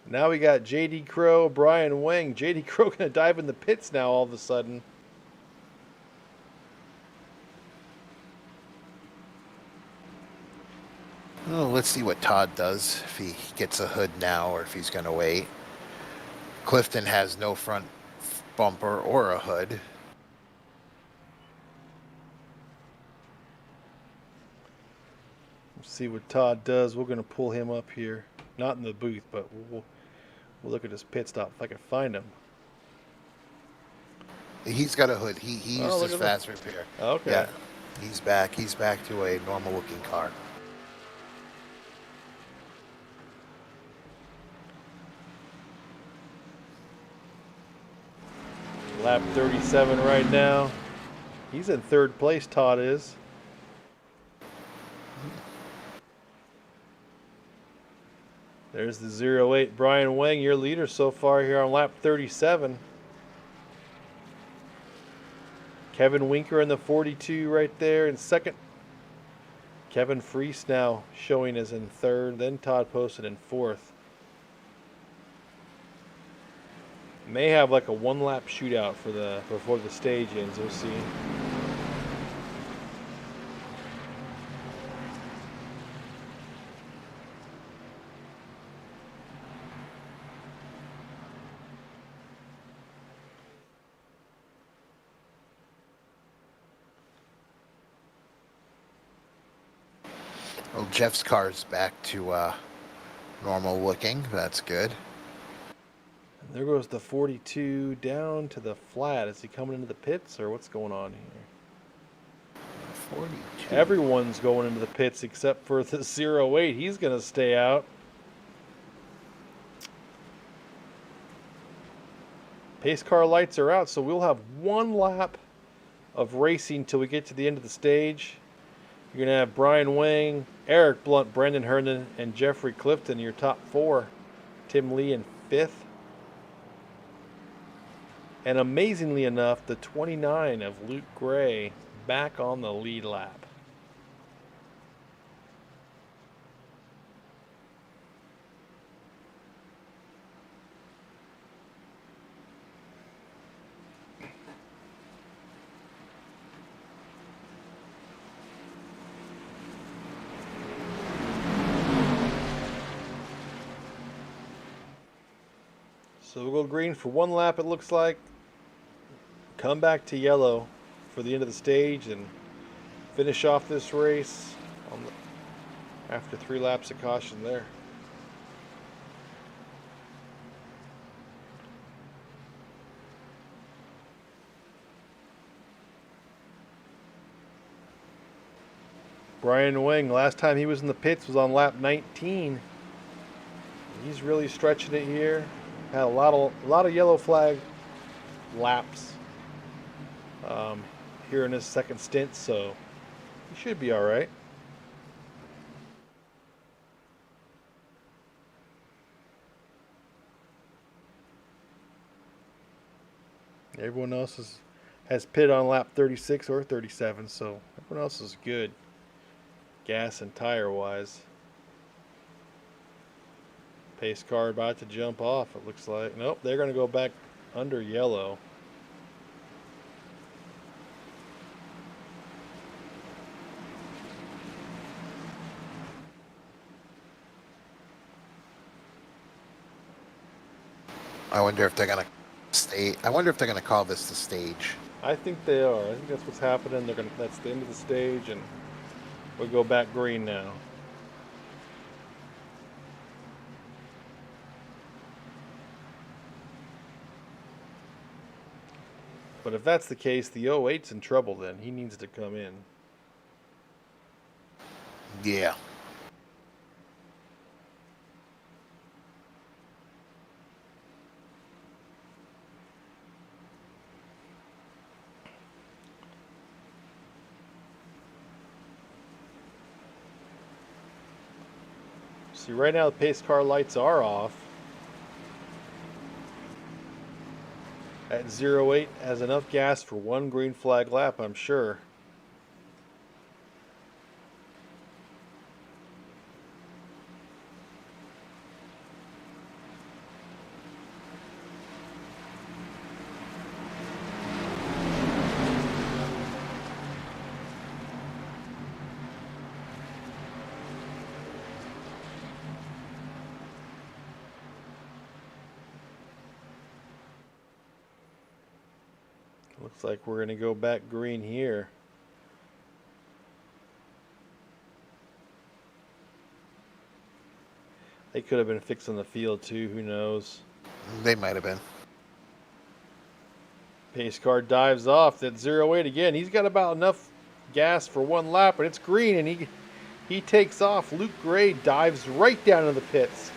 Now we got JD Crowe, Brian Wang. JD Crowe going to dive in the pits now all of a sudden. Well, let's see what Todd does, if he gets a hood now or if he's going to wait. Clifton has no front bumper or a hood. Let's see what Todd does. We're going to pull him up here. Not in the booth, but we'll look at his pit stop if I can find him. He's got a hood. He used his fast repair. Okay. Yeah, he's back. He's back to a normal looking car. Lap 37 right now. He's in third place, Todd is. There's the 08 Brian Wang, your leader so far here on lap 37. Kevin Winker in the 42 right there in second. Kevin Freese now showing as in third. Then Todd Poston in fourth. May have like a one-lap shootout for before the stage ends. We'll see. Well, Jeff's car's back to normal looking. That's good. And there goes the 42 down to the flat. Is he coming into the pits or what's going on here? 42. Everyone's going into the pits except for the 08. He's going to stay out. Pace car lights are out, so we'll have one lap of racing till we get to the end of the stage. You're going to have Brian Wang, Eric Blunt, Brandon Herndon, and Jeffrey Clifton, your top four. Tim Lee in fifth. And amazingly enough, the 29 of Luke Gray back on the lead lap. So we'll go green for one lap, it looks like. Come back to yellow for the end of the stage and finish off this race after 3 laps of caution there. Brian Wang, last time he was in the pits was on lap 19. He's really stretching it here. Had a lot of yellow flag laps here in his second stint, so he should be all right. Everyone else has pitted on lap 36 or 37, so everyone else is good, gas and tire wise. Pace car about to jump off, it looks like. Nope, they're going to go back under yellow. I wonder if they're gonna stay. I wonder if they're gonna call this the stage. I think they are. I think that's what's happening. That's the end of the stage, and we'll go back green now. But if that's the case, the 08's in trouble then. He needs to come in. Yeah. See, right now the pace car lights are off. At 08 has enough gas for one green flag lap, I'm sure. Looks like we're going to go back green here. They could have been fixing the field too, who knows. They might have been. Pace car dives off at 08 again. He's got about enough gas for one lap, and it's green, and he takes off. Luke Gray dives right down into the pits.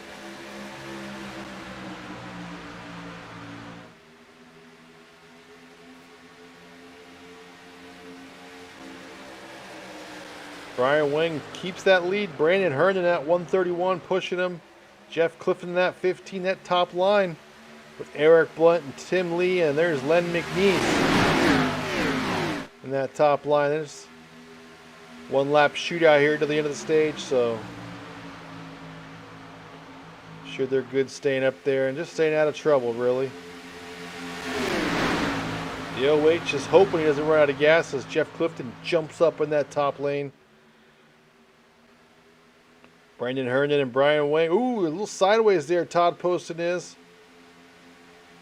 Brian Wang keeps that lead. Brandon Herndon at 131 pushing him. Jeff Clifton at 15, that top line with Eric Blunt and Tim Lee, and there's Len McNeese in that top line. There's one lap shootout here to the end of the stage, so sure they're good staying up there and just staying out of trouble, really. The OH is hoping he doesn't run out of gas as Jeff Clifton jumps up in that top lane. Brandon Herndon and Brian Wang. Ooh, a little sideways there, Todd Poston is.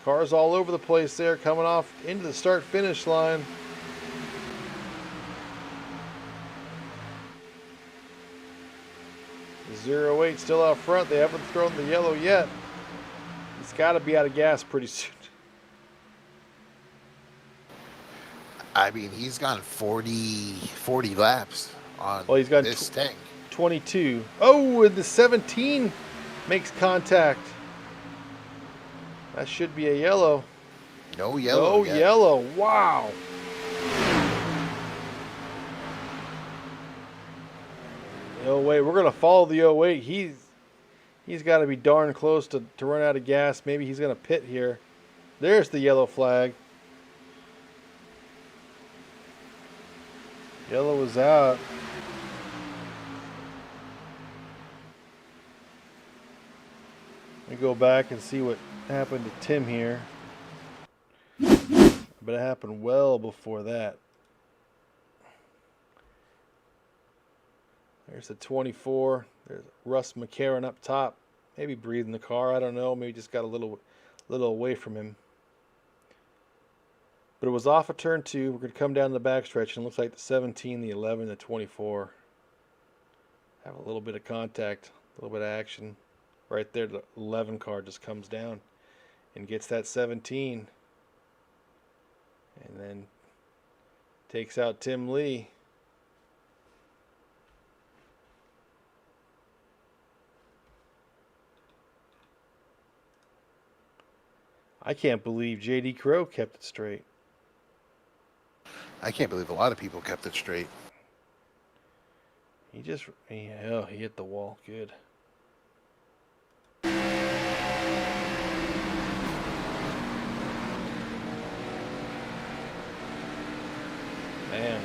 Cars all over the place there, coming off into the start-finish line. 08 still out front. They haven't thrown the yellow yet. He's got to be out of gas pretty soon. I mean, he's gone 40 laps on Well, he's got this tank. 22. Oh, and the 17 makes contact. That should be a yellow. No yellow. No yellow. Wow. Oh wait, we're gonna follow the 08. He's got to be darn close to run out of gas. Maybe he's gonna pit here. There's the yellow flag. Yellow is out. Let me go back and see what happened to Tim here. But it happened well before that. There's the 24. There's Russ McCarron up top. Maybe breathing the car. I don't know. Maybe just got a little away from him. But it was off of turn 2. We're going to come down the backstretch, and it looks like the 17, the 11, the 24 have a little bit of contact, a little bit of action. Right there, the 11 car just comes down and gets that 17. And then takes out Tim Lee. I can't believe J.D. Crowe kept it straight. I can't believe a lot of people kept it straight. He hit the wall. Good. Man,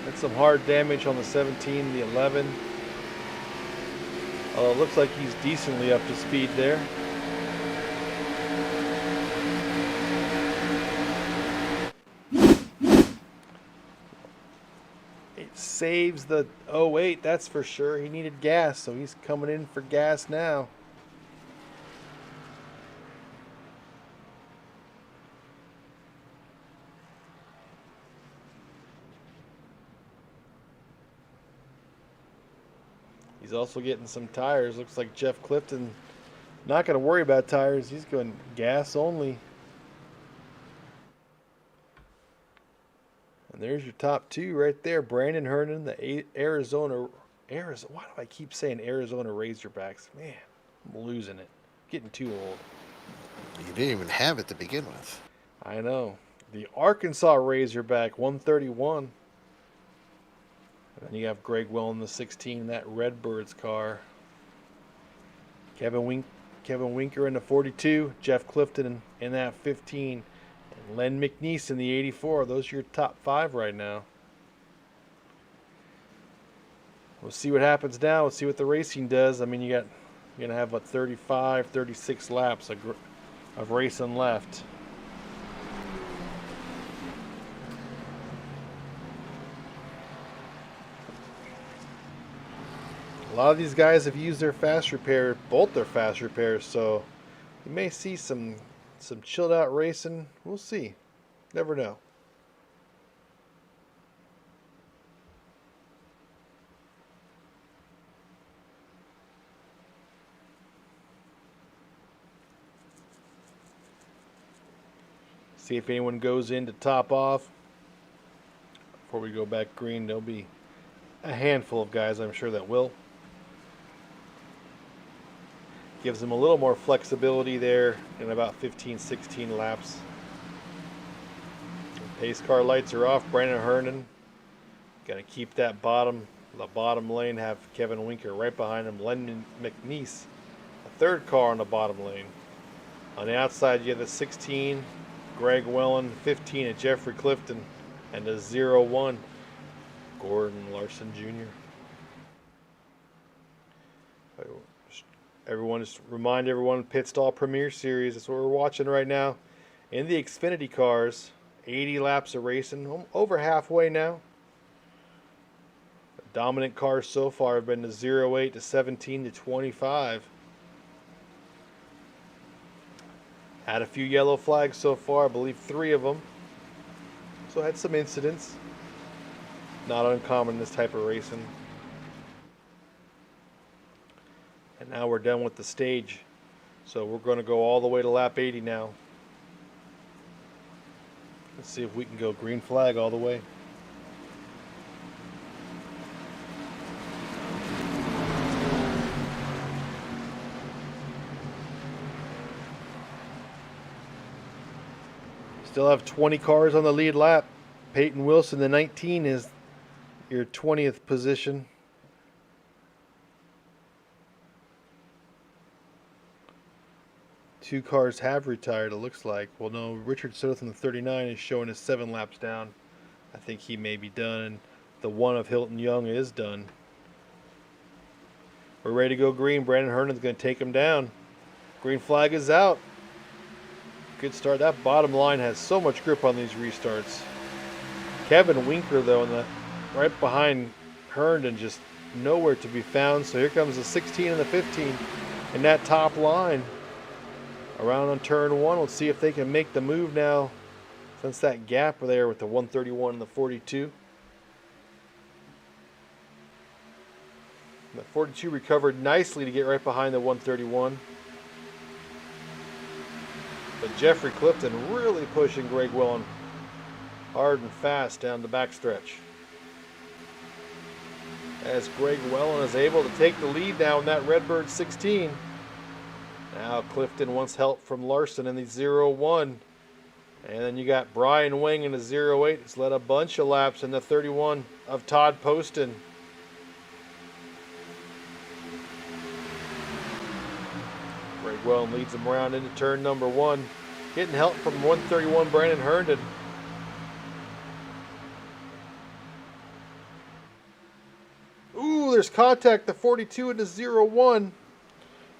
that's some hard damage on the 17, the 11. Oh, it looks like he's decently up to speed there. It saves the 08, that's for sure. He needed gas, so he's coming in for gas now. He's also getting some tires. Looks like Jeff Clifton not going to worry about tires. He's going gas only. And there's your top 2 right there. Brandon Herndon, the Arizona. Why do I keep saying Arizona Razorbacks? Man, I'm losing it. Getting too old. You didn't even have it to begin with. I know. The Arkansas Razorback 131. And then you have Greg Will in the 16, that Redbirds car. Kevin Winker in the 42, Jeff Clifton in that 15, and Len McNeese in the 84. Those are your top 5 right now. We'll see what happens now. We'll see what the racing does. I mean, you're going to have, 35, 36 laps of racing left. A lot of these guys have used their fast repair, both their fast repairs, so you may see some chilled out racing. We'll see. Never know. See if anyone goes in to top off. Before we go back green, there'll be a handful of guys, I'm sure, that will. Gives them a little more flexibility there in about 15, 16 laps. Pace car lights are off. Brandon Herndon got to keep the bottom lane. Have Kevin Winker right behind him. Len McNeese, a 3rd car on the bottom lane. On the outside, you have the 16, Greg Wellen, 15 at Jeffrey Clifton, and the 01, Gordon Larson Jr. Just remind everyone, Pit Stall Premier Series. That's what we're watching right now. In the Xfinity cars, 80 laps of racing, over halfway now. The dominant cars so far have been the 08 to 17 to 25. Had a few yellow flags so far, I believe 3 of them. So had some incidents. Not uncommon in this type of racing. And now we're done with the stage. So we're going to go all the way to lap 80 now. Let's see if we can go green flag all the way. Still have 20 cars on the lead lap. Peyton Wilson, the 19, is your 20th position. Two cars have retired, it looks like. Well, no, Richard Southerton, the 39, is showing us 7 laps down. I think he may be done, and the one of Hilton Young is done. We're ready to go green. Brandon Herndon's going to take him down. Green flag is out. Good start. That bottom line has so much grip on these restarts. Kevin Winker, though, right behind Herndon, just nowhere to be found. So here comes the 16 and the 15 in that top line. Around on turn 1. Let's see if they can make the move now, since that gap there with the 131 and the 42. The 42 recovered nicely to get right behind the 131. But Jeffrey Clifton really pushing Greg Wellen hard and fast down the backstretch. As Greg Wellen is able to take the lead now in that Redbird 16. Now Clifton wants help from Larson in the 0-1. And then you got Brian Wing in the 0-8. It's led a bunch of laps in the 31 of Todd Poston. Greg Wellen leads him around into turn number 1. Getting help from 131 Brandon Herndon. Ooh, there's contact. The 42 and the 0-1.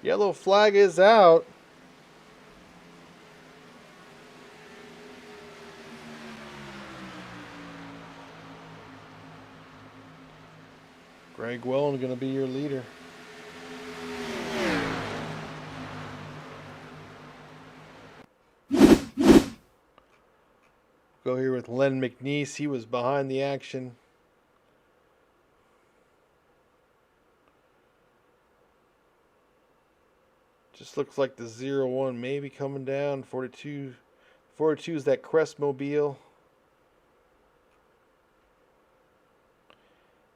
Yellow flag is out. Greg Wellen going to be your leader. Go here with Len McNeese. He was behind the action. Just looks like the 0-1 maybe coming down. 42 is that Crestmobile.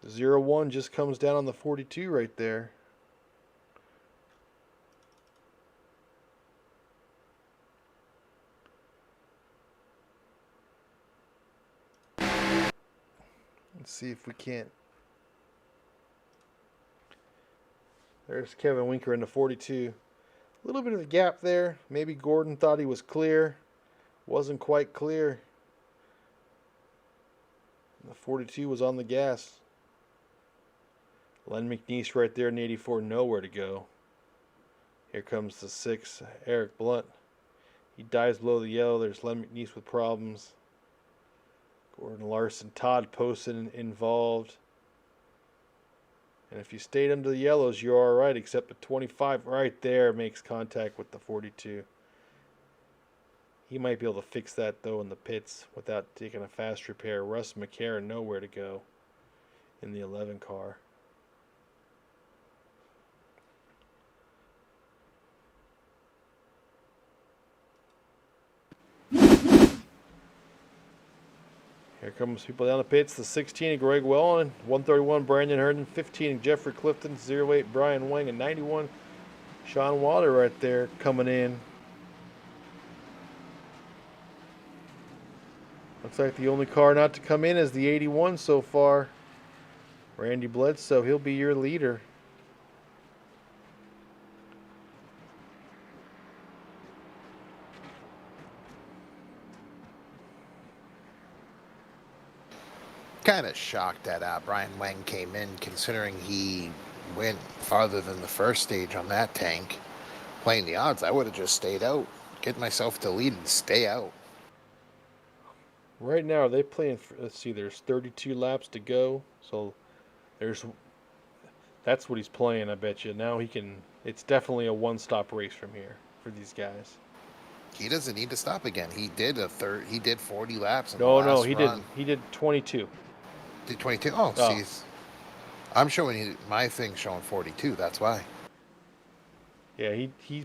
The 0-1 just comes down on the 42 right there. Let's see if we can't. There's Kevin Winker in the 42. A little bit of a gap there. Maybe Gordon thought he was clear. Wasn't quite clear. The 42 was on the gas. Len McNeese right there in the 84. Nowhere to go. Here comes the 6, Eric Blunt. He dives below the yellow. There's Len McNeese with problems. Gordon Larson, Todd Poston involved. And if you stayed under the yellows, you're all right, except the 25 right there makes contact with the 42. He might be able to fix that, though, in the pits without taking a fast repair. Russ McCarron, nowhere to go in the 11 car. Here comes people down the pits. The 16 of Greg Wellen, 131 Brandon Herndon, 15 Jeffrey Clifton, 08 Brian Wing, and 91 Sean Water right there coming in. Looks like the only car not to come in is the 81 so far. Randy Bledsoe, he'll be your leader. Kind of shocked that Brian Wang came in, considering he went farther than the first stage on that tank. Playing the odds, I would have just stayed out, get myself to lead and stay out. Right now, are they playing? Let's see. There's 32 laps to go, so that's what he's playing. I bet you now he can. It's definitely a one-stop race from here for these guys. He doesn't need to stop again. He did He did 40 laps. In No, the last he run. didn't. He did 22. Did 22? Oh, see, I'm showing you my thing showing 42. That's why. Yeah, he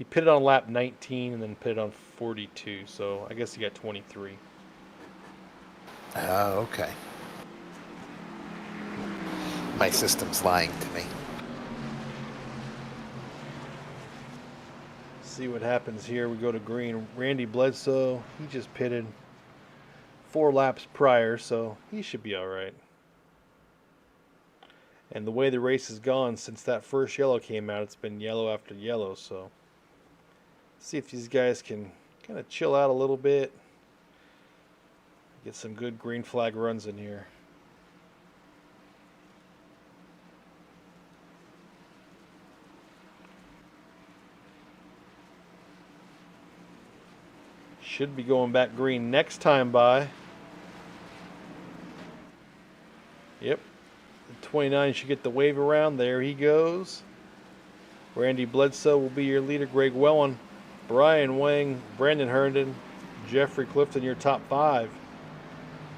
pitted on lap 19 and then pitted on 42, so I guess he got 23. Oh, okay. My system's lying to me. See what happens here. We go to green. Randy Bledsoe, he just pitted 4 laps prior, so he should be all right. And the way the race has gone since that first yellow came out, it's been yellow after yellow, so see if these guys can kind of chill out a little bit. Get some good green flag runs in here. Should be going back green next time by. Yep. The 29 should get the wave around. There he goes. Randy Bledsoe will be your leader. Greg Wellen, Brian Wang, Brandon Herndon, Jeffrey Clifton, your top 5.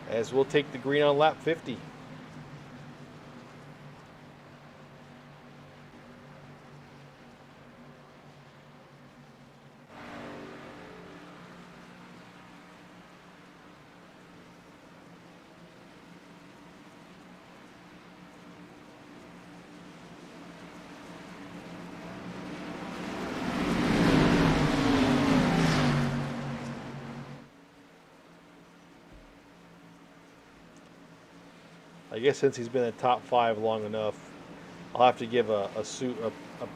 As we'll take the green on lap 50. I guess since he's been in the top 5 long enough, I'll have to give a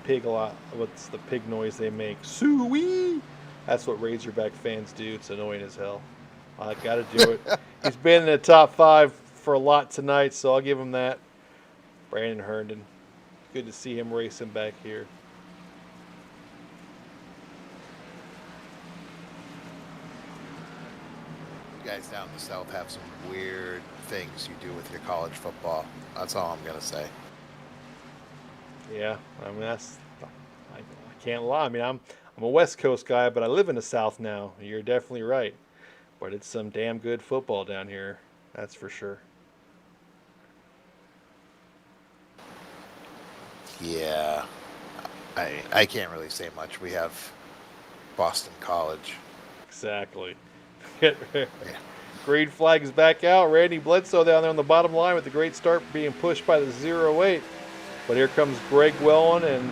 pig a lot. What's the pig noise they make? Suey! That's what Razorback fans do. It's annoying as hell. I got to do it. He's been in the top 5 for a lot tonight, so I'll give him that. Brandon Herndon. Good to see him racing back here. You guys down in the South have some weird things you do with your college football. That's all I'm gonna say. Yeah, I mean I can't lie. I mean I'm a West Coast guy, but I live in the South now. You're definitely right. But it's some damn good football down here. That's for sure. Yeah, I can't really say much. We have Boston College. Exactly. Yeah. Green flag is back out. Randy Bledsoe down there on the bottom line with the great start being pushed by the 08. But here comes Greg Wellen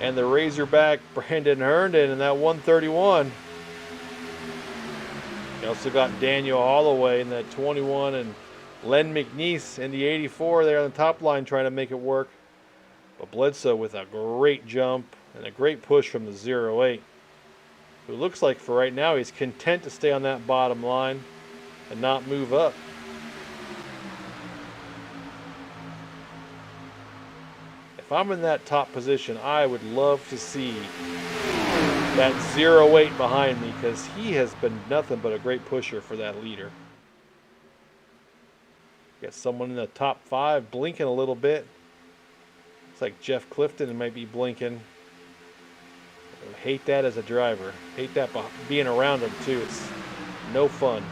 and the Razorback Brandon Herndon in that 131. You also got Daniel Holloway in that 21 and Len McNeese in the 84 there on the top line trying to make it work. But Bledsoe with a great jump and a great push from the 08. It looks like for right now he's content to stay on that bottom line and not move up. If I'm in that top position, I would love to see that 08 behind me because he has been nothing but a great pusher for that leader. Got someone in the top 5 blinking a little bit. Looks like Jeff Clifton might be blinking. I hate that as a driver. Hate that being around him too. It's no fun.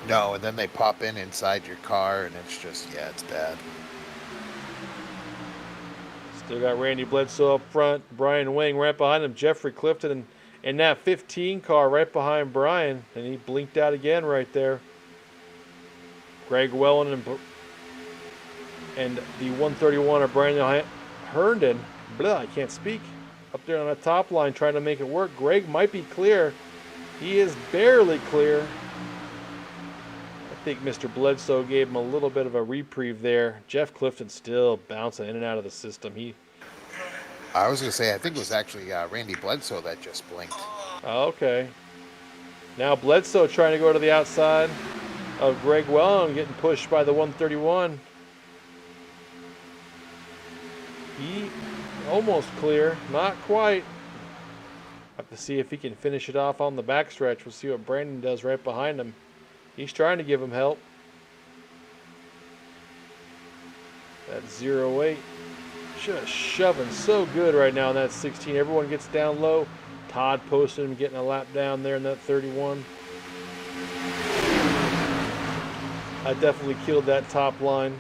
No, and then they pop inside your car, and it's just, yeah, it's bad. Still got Randy Bledsoe up front. Brian Wang right behind him. Jeffrey Clifton in that 15 car right behind Brian. And he blinked out again right there. Greg Wellen and the 131 of Brandon Herndon. Blah, I can't speak. Up there on the top line trying to make it work. Greg might be clear. He is barely clear. I think Mr. Bledsoe gave him a little bit of a reprieve there. Jeff Clifton still bouncing in and out of the system. I was going to say, I think it was actually Randy Bledsoe that just blinked. Okay. Now Bledsoe trying to go to the outside of Greg Wellen, getting pushed by the 131. He almost clear, not quite. Have to see if he can finish it off on the backstretch. We'll see what Brandon does right behind him. He's trying to give him help. That 08 just shoving so good right now in that 16. Everyone gets down low. Todd posted him getting a lap down there in that 31. I definitely killed that top line.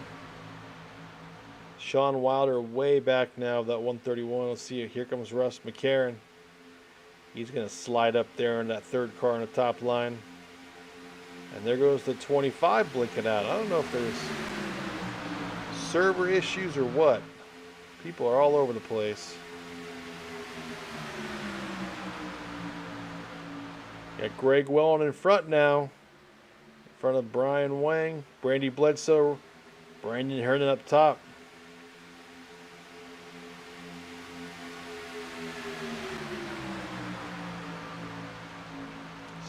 Sean Wilder way back now, that 131. Let's see, here comes Russ McCarron. He's going to slide up there in that third car on the top line. And there goes the 25 blinking out. I don't know if there's server issues or what. People are all over the place. Got Greg Welland in front now. In front of Brian Wang. Brandy Bledsoe. Brandon Herndon up top.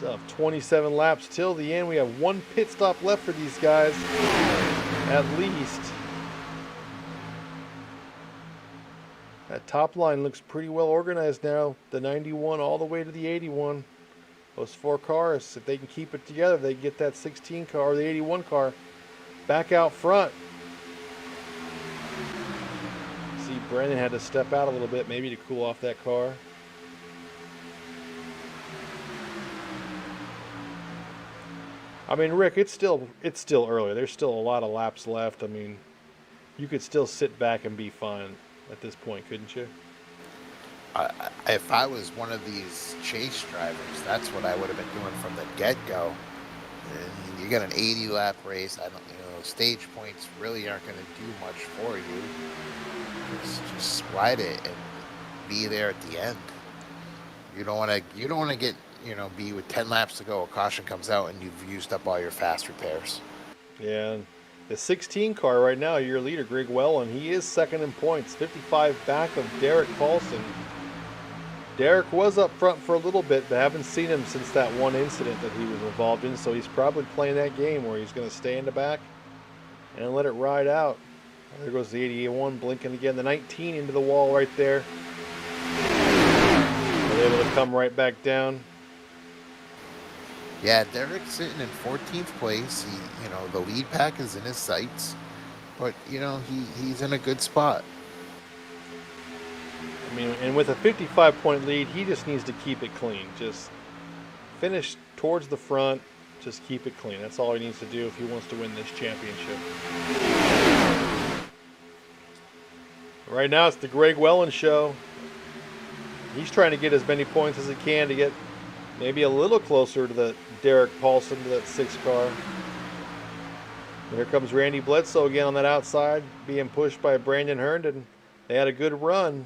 So 27 laps till the end. We have one pit stop left for these guys, at least. That top line looks pretty well organized now. The 91 all the way to the 81. Those 4 cars, if they can keep it together, they get that 16 car or the 81 car back out front. See, Brandon had to step out a little bit maybe to cool off that car. I mean, Rick, it's still early. There's still a lot of laps left. I mean, you could still sit back and be fine at this point, couldn't you? If I was one of these chase drivers, that's what I would have been doing from the get-go. You get an 80-lap race. Stage points really aren't going to do much for you. Just ride it and be there at the end. You don't want to get, be with 10 laps to go, a caution comes out and you've used up all your fast repairs. Yeah, the 16 car right now, your leader, Greg Welland, he is second in points, 55 back of Derek Paulson. Derek was up front for a little bit, but haven't seen him since that one incident that he was involved in, so he's probably playing that game where he's going to stay in the back and let it ride out. There goes the 81 blinking again, the 19 into the wall right there. They're able to come right back down. Yeah, Derek's sitting in 14th place. The lead pack is in his sights, but he's in a good spot. I mean, and with a 55-point lead, he just needs to keep it clean. Just finish towards the front. Just keep it clean. That's all he needs to do if he wants to win this championship. Right now, it's the Greg Welland show. He's trying to get as many points as he can to get maybe a little closer to the Derek Paulson, to that 6 car. Here comes Randy Bledsoe again on that outside, being pushed by Brandon Herndon. They had a good run,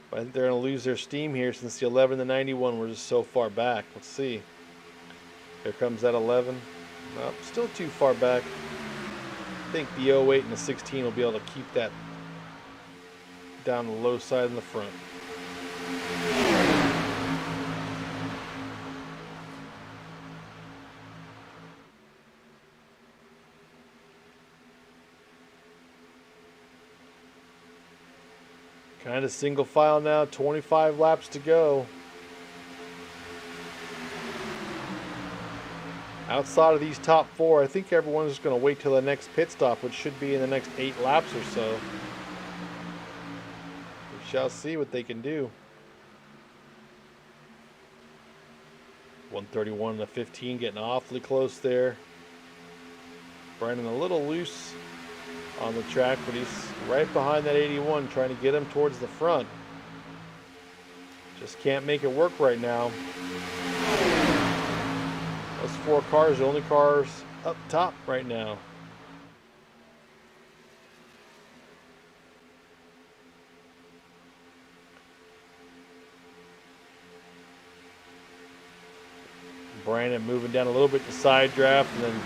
but I think they're going to lose their steam here since the 11 and the 91 were just so far back. Let's see. Here comes that 11. Well, still too far back. I think the 08 and the 16 will be able to keep that down the low side in the front. Kind of single file now, 25 laps to go. Outside of these top 4, I think everyone's just going to wait till the next pit stop, which should be in the next 8 laps or so. We shall see what they can do. 131 to 15, getting awfully close there. Brandon a little loose on the track, but he's right behind that 81, trying to get him towards the front. Just can't make it work right now. Those 4 cars, the only cars up top right now. Brandon moving down a little bit to side draft, and then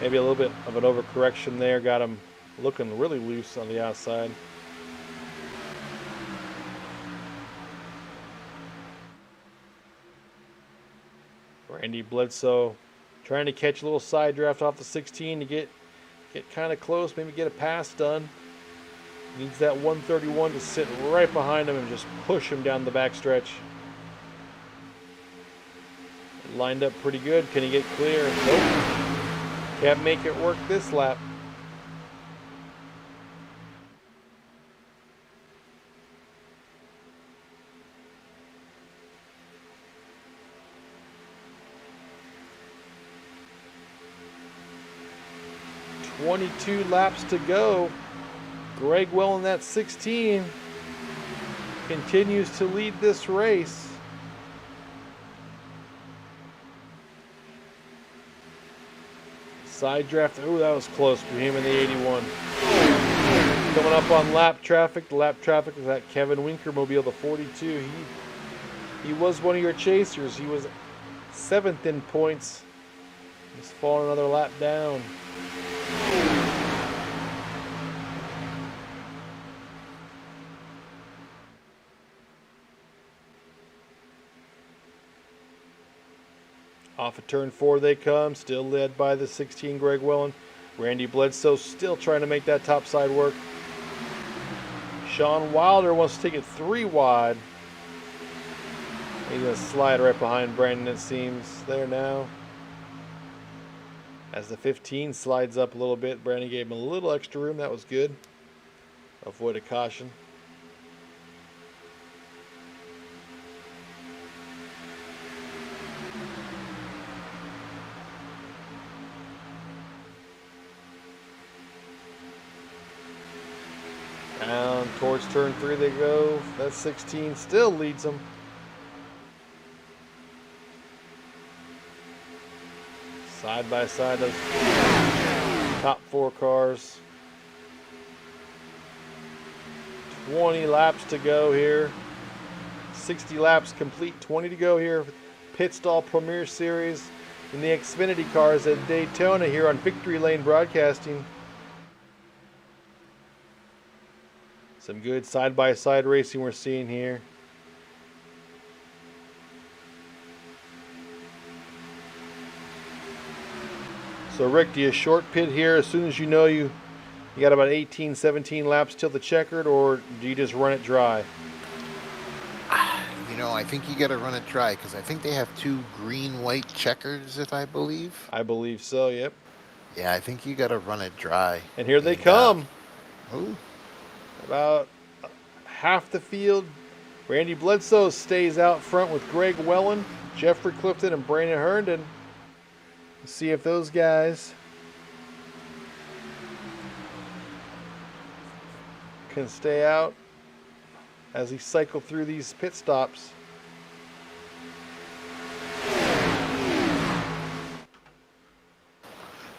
maybe a little bit of an overcorrection there. Got him looking really loose on the outside. Randy Bledsoe trying to catch a little side draft off the 16 to get kind of close, maybe get a pass done. Needs that 131 to sit right behind him and just push him down the backstretch. Lined up pretty good. Can he get clear? Nope. Can't make it work this lap. "22 laps to go." Greg Well in that 16 continues to lead this race. Side draft. Oh, that was close between him and the 81. Coming up on lap traffic. The lap traffic is that Kevin Winkermobile, the 42. He was one of your chasers. He was 7th in points. He's fallen another lap down. Off of turn 4 they come, still led by the 16 Greg Wellen. Randy Bledsoe still trying to make that top side work. Sean Wilder wants to take it 3 wide. He's going to slide right behind Brandon, it seems, there now. As the 15 slides up a little bit, Brandon gave him a little extra room. That was good. Avoid a caution. Down towards turn 3 they go. That 16 still leads them. Side by side of top 4 cars. 20 laps to go here. 60 laps complete, 20 to go here. Pit Stall Premier Series in the Xfinity cars at Daytona here on Victory Lane Broadcasting. Some good side-by-side racing we're seeing here. So Rick, do you short pit here as soon as you know you got about 18, 17 laps till the checkered, or do you just run it dry? You know, I think you got to run it dry because I think they have 2 green-white checkers, if I believe. I believe so, yep. Yeah, I think you got to run it dry. And here they come. Ooh. About half the field. Randy Bledsoe stays out front with Greg Wellen, Jeffrey Clifton, and Brandon Herndon. Let's see if those guys can stay out as he cycles through these pit stops.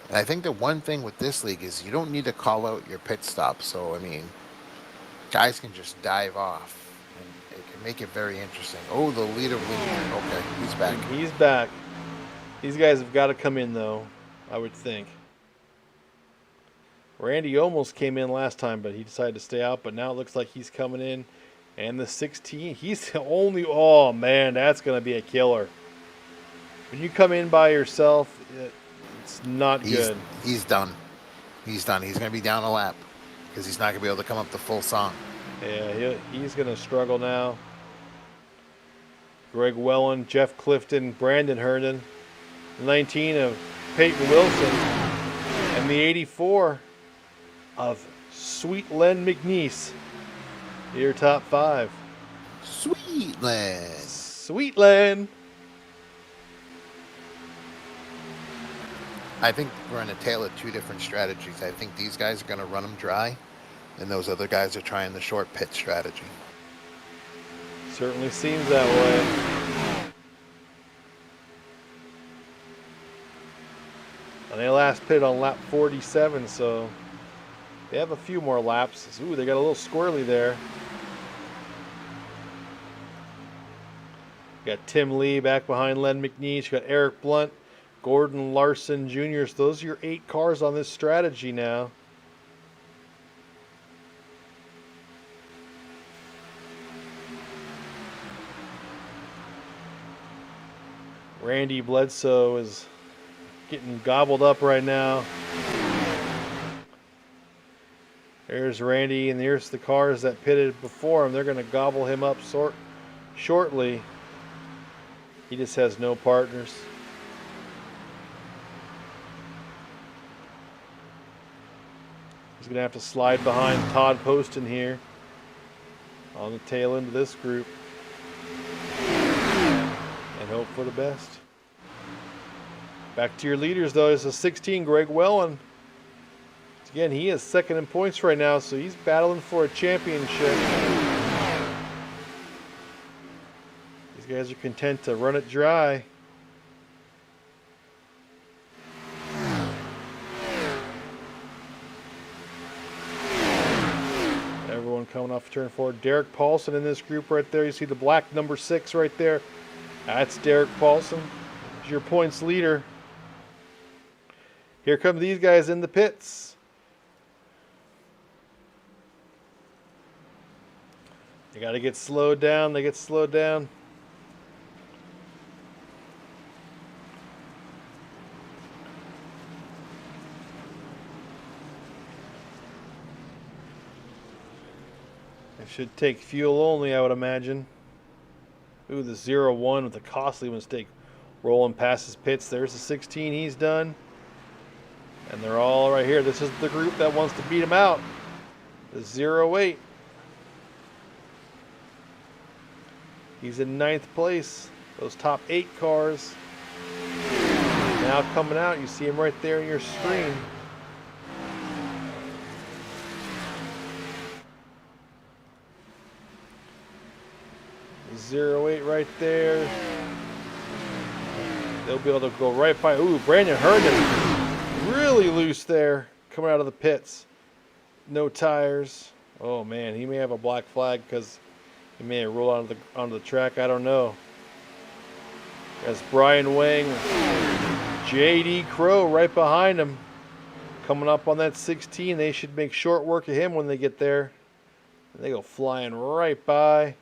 And I think the one thing with this league is you don't need to call out your pit stop. So, I mean, guys can just dive off. And it can make it very interesting. Oh, the leader wins. Okay, he's back. He's back. These guys have got to come in, though, I would think. Randy almost came in last time, but he decided to stay out. But now it looks like he's coming in. And the 16, he's the only... Oh, man, that's going to be a killer. When you come in by yourself, it's not good. He's done. He's done. He's going to be down a lap because he's not going to be able to come up the full song. Yeah, he's going to struggle now. Greg Wellen, Jeff Clifton, Brandon Herndon. 19 of Peyton Wilson. And the 84 of Sweet Len McNeese. Your top 5. Sweet Len. Sweet Len. I think we're going to tailor 2 different strategies. I think these guys are going to run them dry, and those other guys are trying the short pit strategy. Certainly seems that way. And they last pitted on lap 47, so they have a few more laps. Ooh, they got a little squirrely there. Got Tim Lee back behind Len McNeese. You got Eric Blunt, Gordon Larson Jr. So those are your 8 cars on this strategy now. Randy Bledsoe is getting gobbled up right now. There's Randy, and there's the cars that pitted before him. They're going to gobble him up shortly. He just has no partners. He's going to have to slide behind Todd Poston here on the tail end of this group and hope for the best. Back to your leaders, though. It's a 16, Greg Wellen. Again, he is second in points right now, so he's battling for a championship. These guys are content to run it dry. Everyone coming off turn 4. Derek Paulson in this group right there. You see the black number 6 right there. That's Derek Paulson. He's your points leader. Here come these guys in the pits. They got to get slowed down. They get slowed down. It should take fuel only, I would imagine. Ooh, the 0-1 with a costly mistake. Rolling past his pits. There's the 16 he's done. And they're all right here. This is the group that wants to beat him out. The 0-8. He's in 9th place. Those top 8 cars. Now coming out, you see him right there in your screen. The 0-8 right there. They'll be able to go right by. Ooh, Brandon Herndon really loose there coming out of the pits. No tires. Oh man, he may have a black flag because he may have rolled onto the track. I don't know. That's Brian Wang, J.D. Crow right behind him, coming up on that 16. They should make short work of him when they get there. And they go flying right by.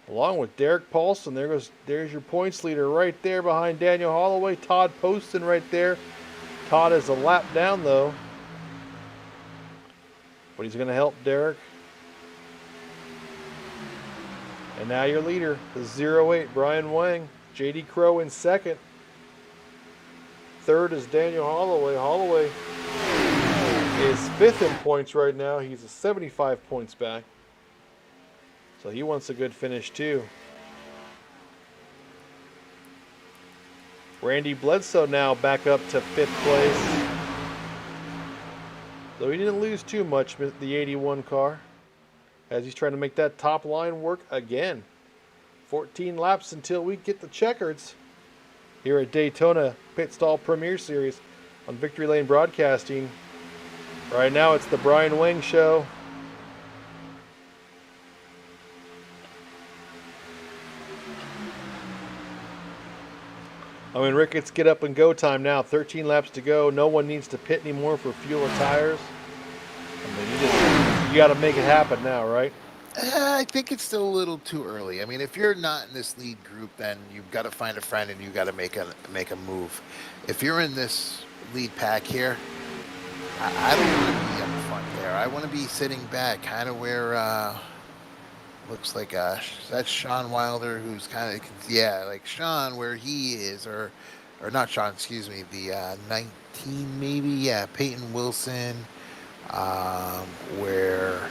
Along with Derek Paulson, there's your points leader right there behind Daniel Holloway. Todd Poston right there. Todd is a lap down though, but he's going to help Derek. And now your leader, the 0-8, Brian Wang. J.D. Crow in second. Third is Daniel Holloway. Holloway is 5th in points right now. He's 75 points back. So he wants a good finish too. Randy Bledsoe now back up to 5th place. Though he didn't lose too much with the 81 car, as he's trying to make that top line work again. 14 laps until we get the checkers here at Daytona Pit Stall Premier Series on Victory Lane Broadcasting. Right now it's the Brian Wang Show. I mean, Rick, it's get up and go time now. 13 laps to go. No one needs to pit anymore for fuel or tires. I mean, you got to make it happen now, right? I think it's still a little too early. I mean, if you're not in this lead group, then you've got to find a friend and you've got to make a move. If you're in this lead pack here, I don't want to be up front there. I want to be sitting back, kind of where looks like that's Sean Wilder, who's kind of, yeah, like Sean where he is, or not Sean, excuse me, the 19 maybe, yeah, Peyton Wilson, where.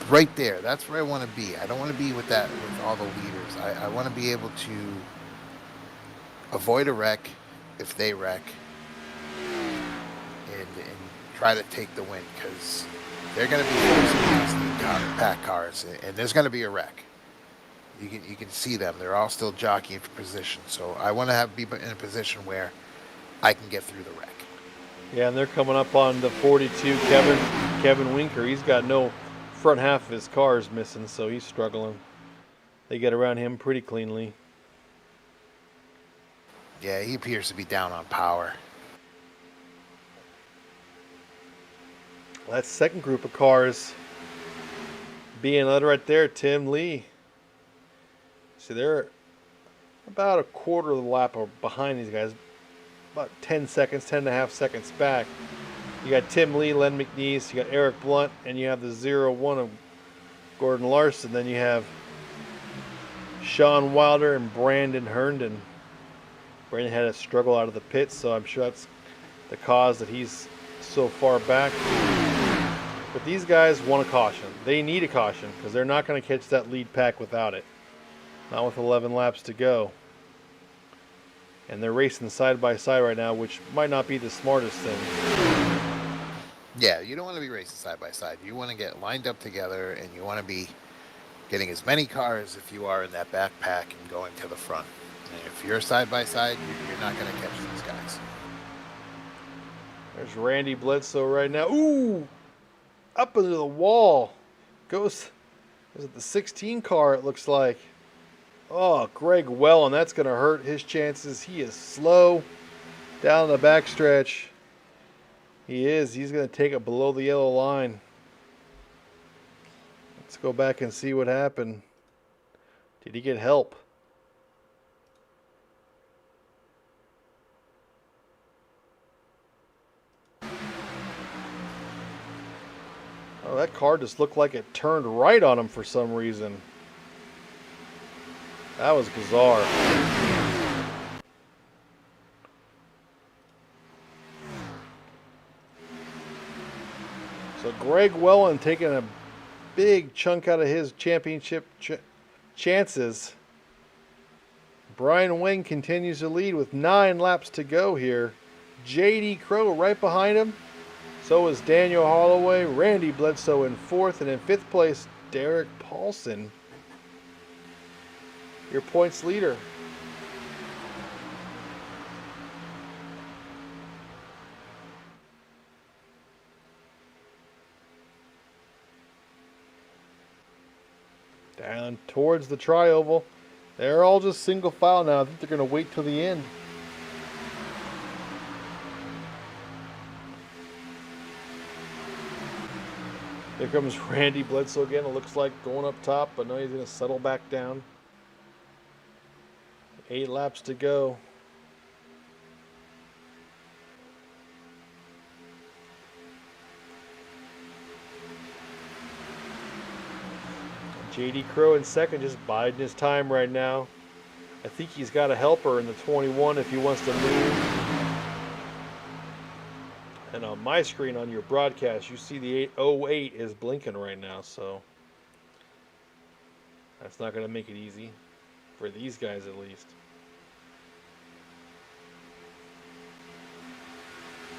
Right there. That's where I want to be. I don't want to be with all the leaders. I want to be able to avoid a wreck if they wreck, and try to take the win, because they're going to be forcing these pack cars, and there's going to be a wreck. You can see them. They're all still jockeying for position. So I want to be in a position where I can get through the wreck. Yeah, and they're coming up on the 42, Kevin Winker. He's got no front half of his car is missing, so he's struggling. They get around him pretty cleanly. Yeah, he appears to be down on power. Well, that second group of cars being led right there, Tim Lee. See, they're about a quarter of the lap behind these guys. About 10 seconds, 10 and a half seconds back. You got Tim Lee, Len McNeese, you got Eric Blunt, and you have the 0-1 of Gordon Larson. Then you have Sean Wilder and Brandon Herndon. Brandon had a struggle out of the pits, so I'm sure that's the cause that he's so far back. But these guys want a caution. They need a caution because they're not going to catch that lead pack without it. Not with 11 laps to go. And they're racing side by side right now, which might not be the smartest thing. Yeah, you don't want to be racing side by side. You want to get lined up together, and you want to be getting as many cars if you are in that backpack and going to the front. And if you're side by side, you're not going to catch these guys. There's Randy Bledsoe right now. Ooh! Up into the wall. Goes. Is it the 16 car, it looks like. Oh, Greg Wellen. That's going to hurt his chances. He is slow down the backstretch. He is. He's going to take it below the yellow line. Let's go back and see what happened. Did he get help? Oh, that car just looked like it turned right on him for some reason. That was bizarre. So Greg Wellen taking a big chunk out of his championship chances. Brian Wing continues to lead with 9 laps to go here. J.D. Crowe right behind him. So is Daniel Holloway, Randy Bledsoe in 4th, and in 5th place, Derek Paulson, your points leader. Down towards the tri-oval. They're all just single file now. I think they're going to wait till the end. Here comes Randy Bledsoe again. It looks like going up top, but now he's going to settle back down. 8 laps to go. J.D. Crowe in 2nd, just biding his time right now. I think he's got a helper in the 21 if he wants to move. And on my screen on your broadcast, you see the 808 is blinking right now, so that's not going to make it easy for these guys at least.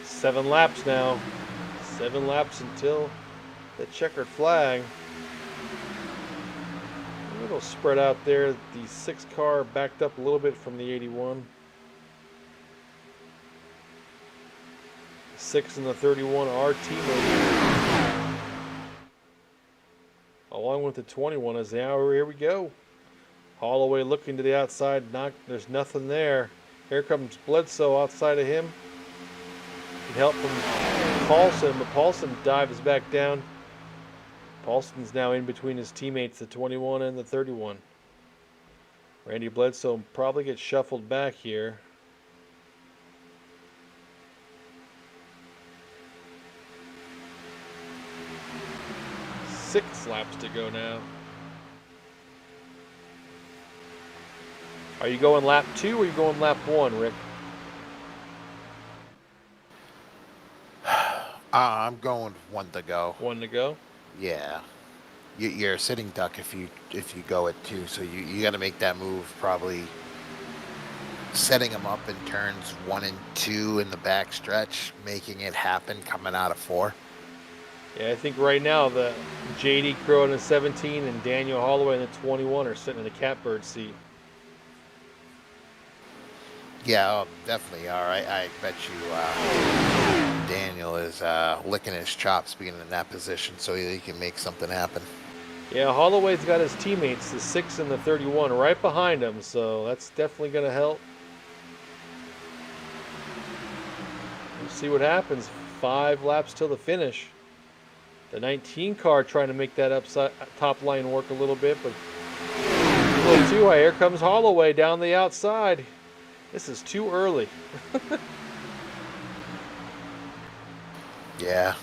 7 laps now. 7 laps until the checkered flag. A little spread out there. The 6 car backed up a little bit from the 81. 6 and the 31 are teammates. Along with the 21 is now here we go. Holloway looking to the outside. There's nothing there. Here comes Bledsoe outside of him. Can help from Paulson, but Paulson dives back down. Paulson's now in between his teammates, the 21 and the 31. Randy Bledsoe probably gets shuffled back here. Six laps to go now. Are you going lap 2 or are you going lap 1, Rick? I'm going 1 to go. 1 to go? Yeah. You're a sitting duck if you go at 2, so you got to make that move, probably setting them up in turns 1 and 2 in the back stretch, making it happen coming out of 4. Yeah, I think right now the J.D. Crowe in the 17 and Daniel Holloway in the 21 are sitting in the catbird seat. Yeah, definitely are. I bet you Daniel is licking his chops being in that position so he can make something happen. Yeah, Holloway's got his teammates, the 6 and the 31, right behind him, so that's definitely going to help. We'll see what happens. 5 laps till the finish. The 19 car trying to make that top line work a little bit, but a little too high. Here comes Holloway down the outside. This is too early. Yeah,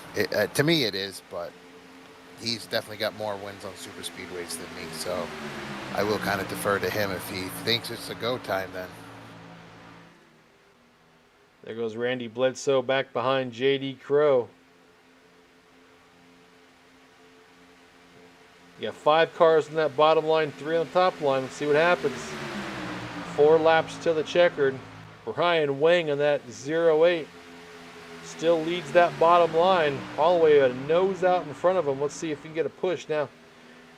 to me it is, but he's definitely got more wins on super speedways than me, so I will kind of defer to him if he thinks it's a go time then. There goes Randy Bledsoe back behind J.D. Crowe. You got 5 cars in that bottom line, 3 on the top line. Let's see what happens. 4 laps to the checkered. Brian Wang on that 08 still leads that bottom line. Holloway a nose out in front of him. Let's see if he can get a push. Now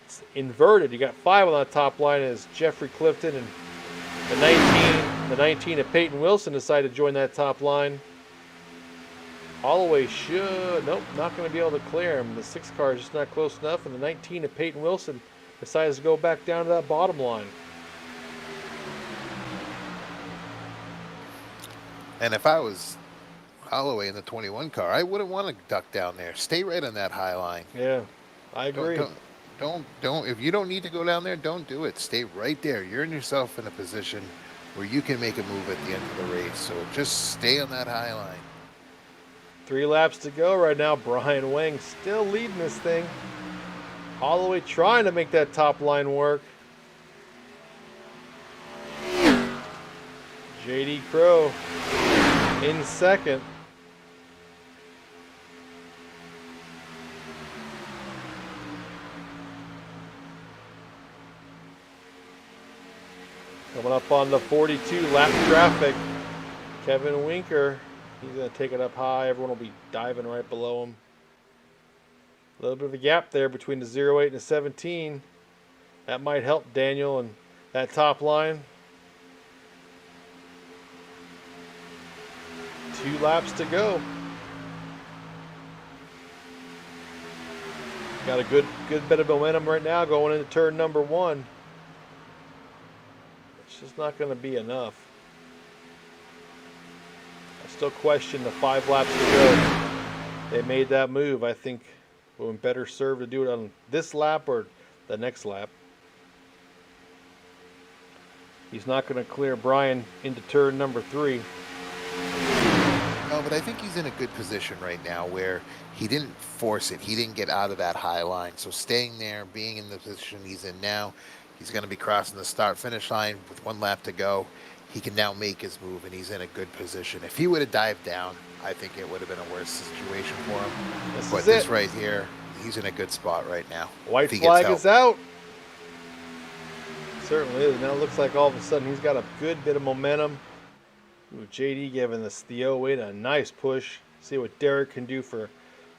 it's inverted. You got 5 on that top line as Jeffrey Clifton and the 19 of Peyton Wilson decide to join that top line. Holloway should, nope, not going to be able to clear him. The 6 car is just not close enough, and the 19 of Peyton Wilson decides to go back down to that bottom line. And if I was Holloway in the 21 car, I wouldn't want to duck down there. Stay right on that high line. Yeah, I agree. Don't. If you don't need to go down there, don't do it. Stay right there. You're in yourself in a position where you can make a move at the end of the race. So just stay on that high line. 3 laps to go right now. Brian Wang still leading this thing. Holloway trying to make that top line work. JD Crow in second. Coming up on the 42 lap traffic, Kevin Winker. He's going to take it up high. Everyone will be diving right below him. A little bit of a gap there between the 08 and the 17. That might help Daniel and that top line. 2 laps to go. Got a good bit of momentum right now going into turn number 1. It's just not going to be enough. I still question the 5 laps to go. They made that move. I think we're better served to do it on this lap or the next lap. He's not going to clear Brian into turn number 3. No, but I think he's in a good position right now where he didn't force it. He didn't get out of that high line. So staying there, being in the position he's in now, he's going to be crossing the start-finish line with 1 lap to go. He can now make his move, and he's in a good position. If he would have dived down, I think it would have been a worse situation for him. But this right here, he's in a good spot right now. White flag is out. Certainly is. Now it looks like all of a sudden he's got a good bit of momentum. Ooh, JD giving the 08 a nice push. See what Derek can do for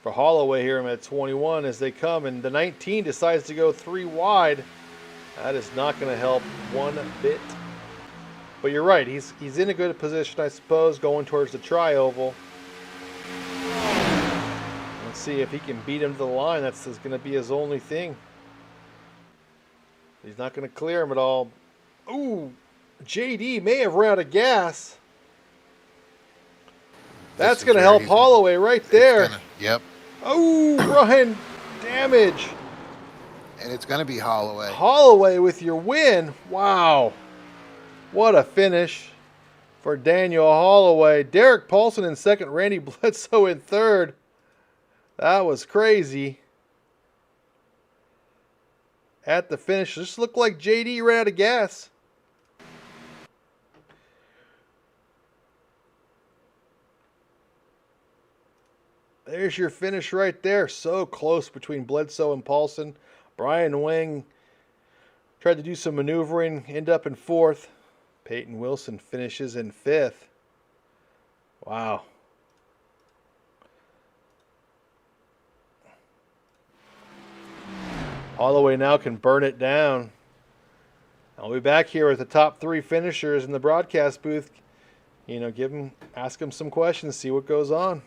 Holloway here at 21 as they come. And the 19 decides to go 3 wide. That is not going to help one bit. But you're right. He's in a good position, I suppose, going towards the tri-oval. Let's see if he can beat him to the line. That's going to be his only thing. He's not going to clear him at all. Ooh, JD may have run out of gas. That's going to help Holloway right there. Yep. Oh, Brian, damage. And it's going to be Holloway. Holloway with your win. Wow. What a finish for Daniel Holloway. Derek Paulson in second. Randy Bledsoe in third. That was crazy. At the finish, just looked like JD ran out of gas. There's your finish right there. So close between Bledsoe and Paulson. Brian Wang tried to do some maneuvering, end up in 4th. Peyton Wilson finishes in 5th. Wow. Holloway now can burn it down. I'll be back here with the top 3 finishers in the broadcast booth. Ask them some questions, see what goes on.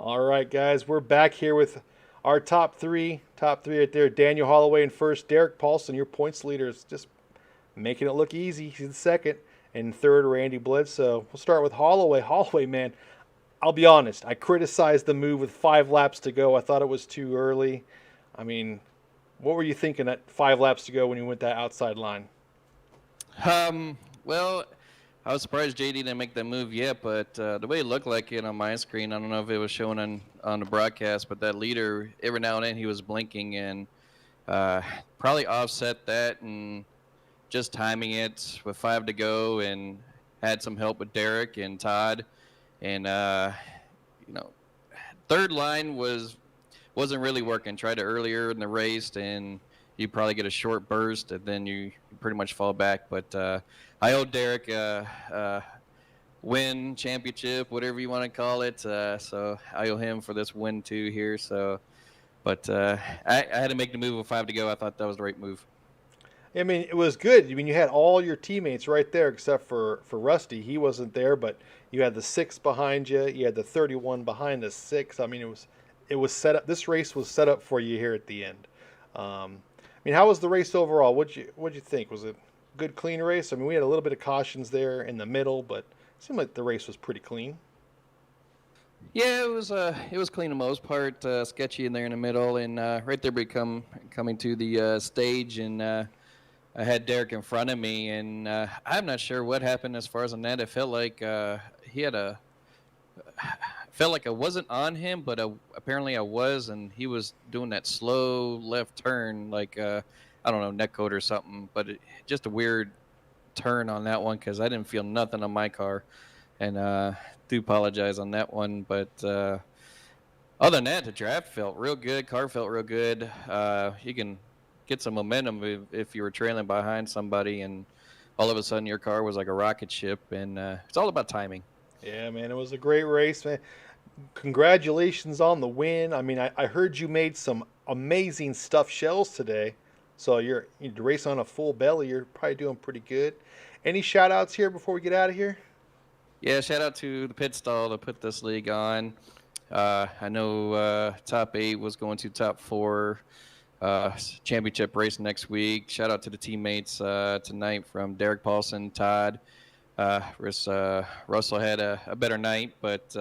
All right, guys, we're back here with our top three. Top three right there. Daniel Holloway in first. Derek Paulson, your points leader, is just making it look easy. He's in second. And third, Randy Bledsoe. We'll start with Holloway. Holloway, man, I'll be honest. I criticized the move with 5 laps to go. I thought it was too early. I mean, what were you thinking at 5 laps to go when you went that outside line? Well, I was surprised JD didn't make that move yet, but the way it looked like it on my screen, I don't know if it was shown on the broadcast, but that leader, every now and then he was blinking and probably offset that and just timing it with 5 to go and had some help with Derek and Todd. And, third line wasn't really working. Tried it earlier in the race, and you probably get a short burst, and then you pretty much fall back. But I owe Derek win, championship, whatever you want to call it. So I owe him for this win too here. So, but I had to make the move with 5 to go. I thought that was the right move. I mean, it was good. I mean, you had all your teammates right there except for Rusty. He wasn't there, but you had the 6 behind you. You had the 31 behind the 6. I mean, it was set up. This race was set up for you here at the end. I mean, how was the race overall? What'd you think? Was it a good, clean race? I mean, we had a little bit of cautions there in the middle, but it seemed like the race was pretty clean. Yeah, it was clean the most part. Sketchy in there in the middle, and right there coming to the stage, and I had Derek in front of me, and I'm not sure what happened as far as on that. It felt like felt like I wasn't on him, but apparently I was, and he was doing that slow left turn, like I don't know, neck code or something. But just a weird turn on that one because I didn't feel nothing on my car, and do apologize on that one. But other than that, the draft felt real good. Car felt real good. You can get some momentum if you were trailing behind somebody and all of a sudden your car was like a rocket ship, and it's all about timing. Yeah, man, it was a great race, man. Congratulations on the win. I mean, I heard you made some amazing stuffed shells today. So you're racing on a full belly. You're probably doing pretty good. Any shout outs here before we get out of here? Yeah, shout out to the pit stall to put this league on. I know top 8 was going to top 4 championship race next week. Shout out to the teammates tonight from Derek Paulson, Todd. Russell had a better night, but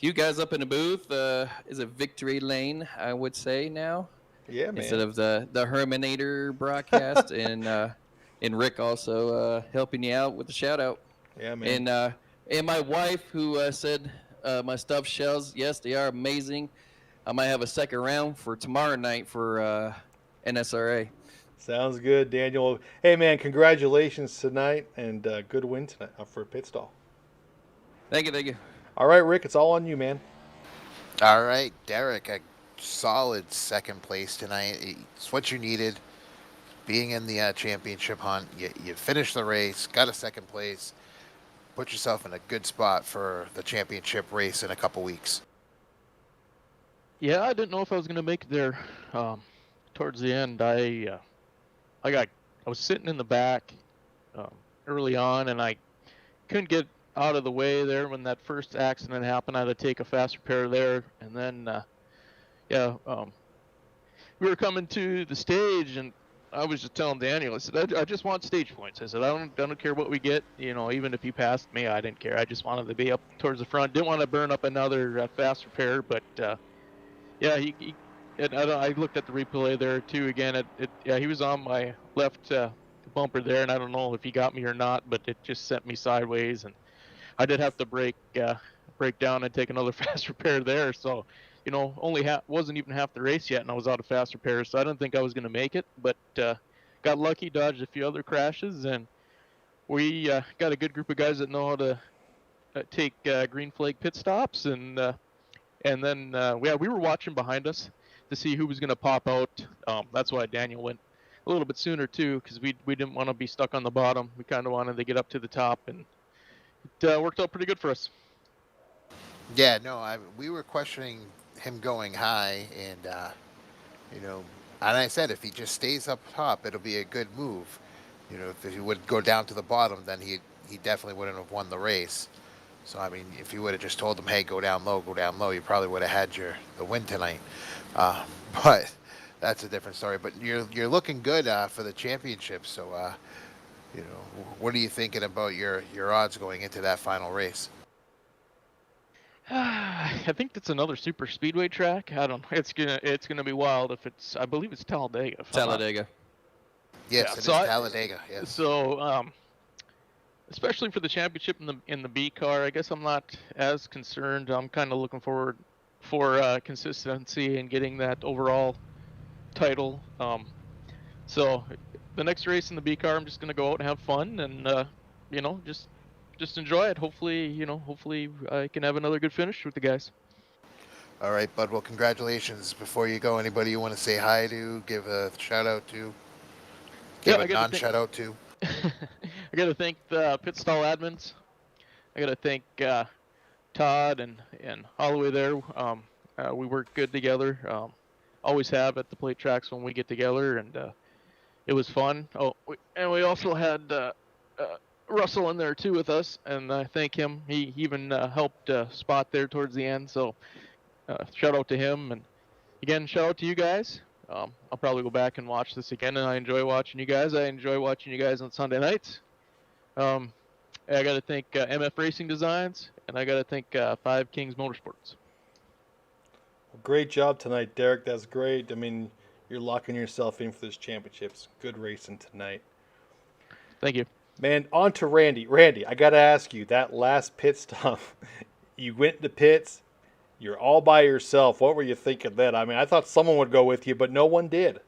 you guys up in the booth, is it Victory Lane, I would say now? Yeah, man. Instead of the Herminator broadcast, and Rick also helping you out with the shout out. Yeah, man. And my wife who said my stuffed shells, yes, they are amazing. I might have a second round for tomorrow night for NSRA. Sounds good, Daniel. Hey, man, congratulations tonight and good win tonight for pit stall. Thank you. All right, Rick, it's all on you, man. All right, Derek, a solid second place tonight. It's what you needed. Being in the championship hunt, you finished the race, got a second place, put yourself in a good spot for the championship race in a couple weeks. Yeah, I didn't know if I was going to make it there. Towards the end, I was sitting in the back early on, and I couldn't get out of the way there when that first accident happened. I had to take a fast repair there, and then we were coming to the stage, and I was just telling Daniel, I said, I just want stage points. I said, I don't care what we get, even if he passed me, I didn't care. I just wanted to be up towards the front. Didn't want to burn up another fast repair, but yeah, I looked at the replay there too. Again, he was on my left bumper there, and I don't know if he got me or not, but it just sent me sideways, and I did have to break down and take another fast repair there. So, wasn't even half the race yet, and I was out of fast repairs, so I didn't think I was going to make it, but got lucky, dodged a few other crashes, and we got a good group of guys that know how to take green flag pit stops, and then we were watching behind us to see who was going to pop out. That's why Daniel went a little bit sooner too, because we didn't want to be stuck on the bottom. We kind of wanted to get up to the top, and it worked out pretty good for us. Yeah, no, we were questioning him going high, and and I said if he just stays up top, it'll be a good move. If he would go down to the bottom, then he definitely wouldn't have won the race. So I mean, if you would have just told them, "Hey, go down low," you probably would have had the win tonight. Uh, but that's a different story. But you're looking good for the championship. So what are you thinking about your odds going into that final race? I think that's another super speedway track. I don't know. It's gonna be wild if it's. I believe it's Talladega. If I'm not. Talladega. Yeah. Yes, it is Talladega. Yes. So especially for the championship in the B car, I guess I'm not as concerned. I'm kind of looking forward for consistency and getting that overall title. So the next race in the B car, I'm just gonna go out and have fun and just enjoy it. Hopefully I can have another good finish with the guys. All right, bud. Well, congratulations. Before you go, anybody you want to say hi to, give a shout out to, Yeah, give a non shout out to? I got to thank the pit stall admins. I got to thank Todd and Holloway there. We work good together. Always have at the plate tracks when we get together, and it was fun. And we also had Russell in there too with us, and I thank him. He even helped spot there towards the end. So shout out to him, and again shout out to you guys. I'll probably go back and watch this again, and I enjoy watching you guys. I enjoy watching you guys on Sunday nights. Um, I got to thank MF Racing Designs, and I got to thank Five Kings Motorsports. Great job tonight, Derek. That's great. I mean, you're locking yourself in for this championships. Good racing tonight. Thank you. Man, on to Randy. Randy, I got to ask you, that last pit stop, you went to pits, you're all by yourself. What were you thinking then? I mean, I thought someone would go with you, but no one did.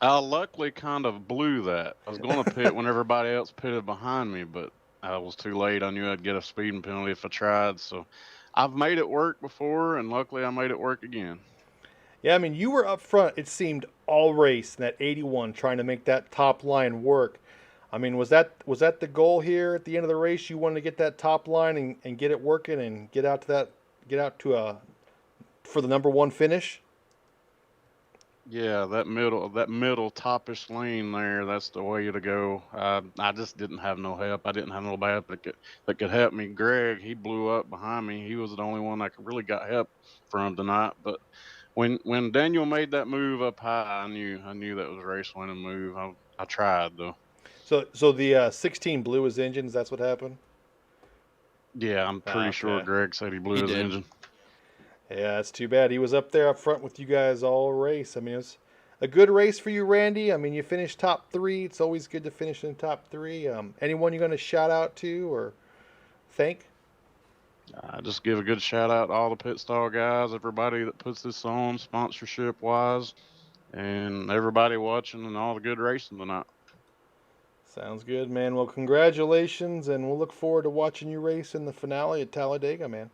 I luckily kind of blew that. I was going to pit when everybody else pitted behind me, but I was too late. I knew I'd get a speeding penalty if I tried. So I've made it work before, and luckily I made it work again. Yeah, I mean, you were up front, it seemed, all race in that 81 trying to make that top line work. I mean, was that the goal here at the end of the race? You wanted to get that top line and get it working and get out to for the number one finish? Yeah, that middle topish lane there, that's the way to go. I just didn't have no help. I didn't have nobody that could help me. Greg, he blew up behind me. He was the only one that really got help from tonight. But when Daniel made that move up high, I knew that was a race winning move. I tried though. So the 16 blew his engines. That's what happened. Yeah, I'm pretty sure Greg said he blew his engine. Yeah, that's too bad. He was up there up front with you guys all race. I mean, it was a good race for you, Randy. I mean, you finished top 3. It's always good to finish in the top 3. Anyone you're going to shout out to or thank? I just give a good shout out to all the pit stall guys, everybody that puts this on sponsorship wise, and everybody watching and all the good racing tonight. Sounds good, man. Well, congratulations, and we'll look forward to watching you race in the finale at Talladega, man.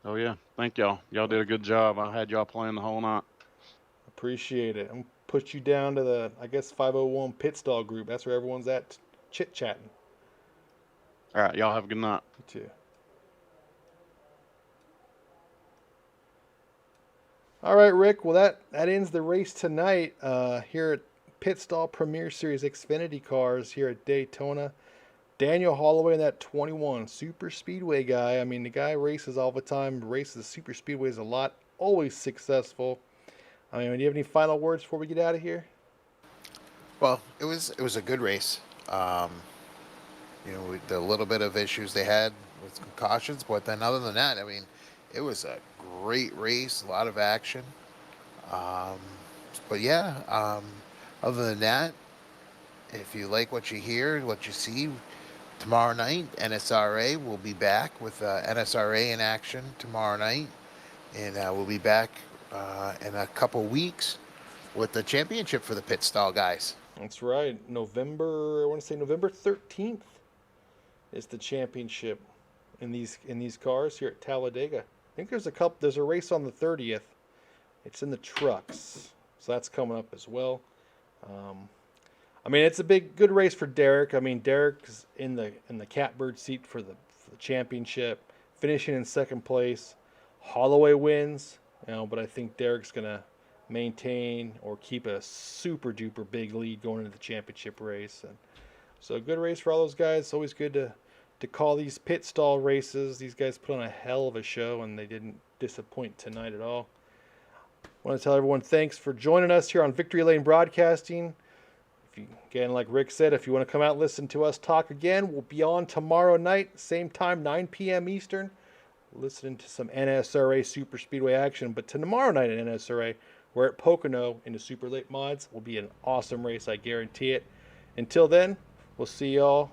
Oh, yeah. Thank y'all. Y'all did a good job. I had y'all playing the whole night. Appreciate it. I'm put you down to the, I guess, 501 pit stall group. That's where everyone's at chit-chatting. All right. Y'all have a good night. You too. All right, Rick. Well, that ends the race tonight here at Pit Stall Premier Series Xfinity cars here at Daytona. Daniel Holloway in that 21 super speedway guy. I mean, the guy races all the time, races super speedways a lot, always successful. I mean, do you have any final words before we get out of here? Well, it was a good race. The little bit of issues they had with concussions, but then other than that, I mean, it was a great race, a lot of action. But yeah, other than that, if you like what you hear, what you see, tomorrow night, NSRA will be back with NSRA in action tomorrow night. And we'll be back in a couple weeks with the championship for the pit stall guys. That's right. I want to say November 13th is the championship in these cars here at Talladega. I think there's a race on the 30th. It's in the trucks. So that's coming up as well. I mean, it's a good race for Derek. I mean, Derek's in the catbird seat for the championship, finishing in second place. Holloway wins, but I think Derek's gonna maintain or keep a super duper big lead going into the championship race. And So good race for all those guys. It's always good to call these pit stall races. These guys put on a hell of a show, and they didn't disappoint tonight at all. I want to tell everyone thanks for joining us here on Victory Lane Broadcasting. If you, again, like Rick said, if you want to come out and listen to us talk again, we'll be on tomorrow night, same time, 9 p.m. Eastern, listening to some NSRA Super Speedway action. But tomorrow night at NSRA, we're at Pocono in the Super Late Mods. Will be an awesome race, I guarantee it. Until then, we'll see y'all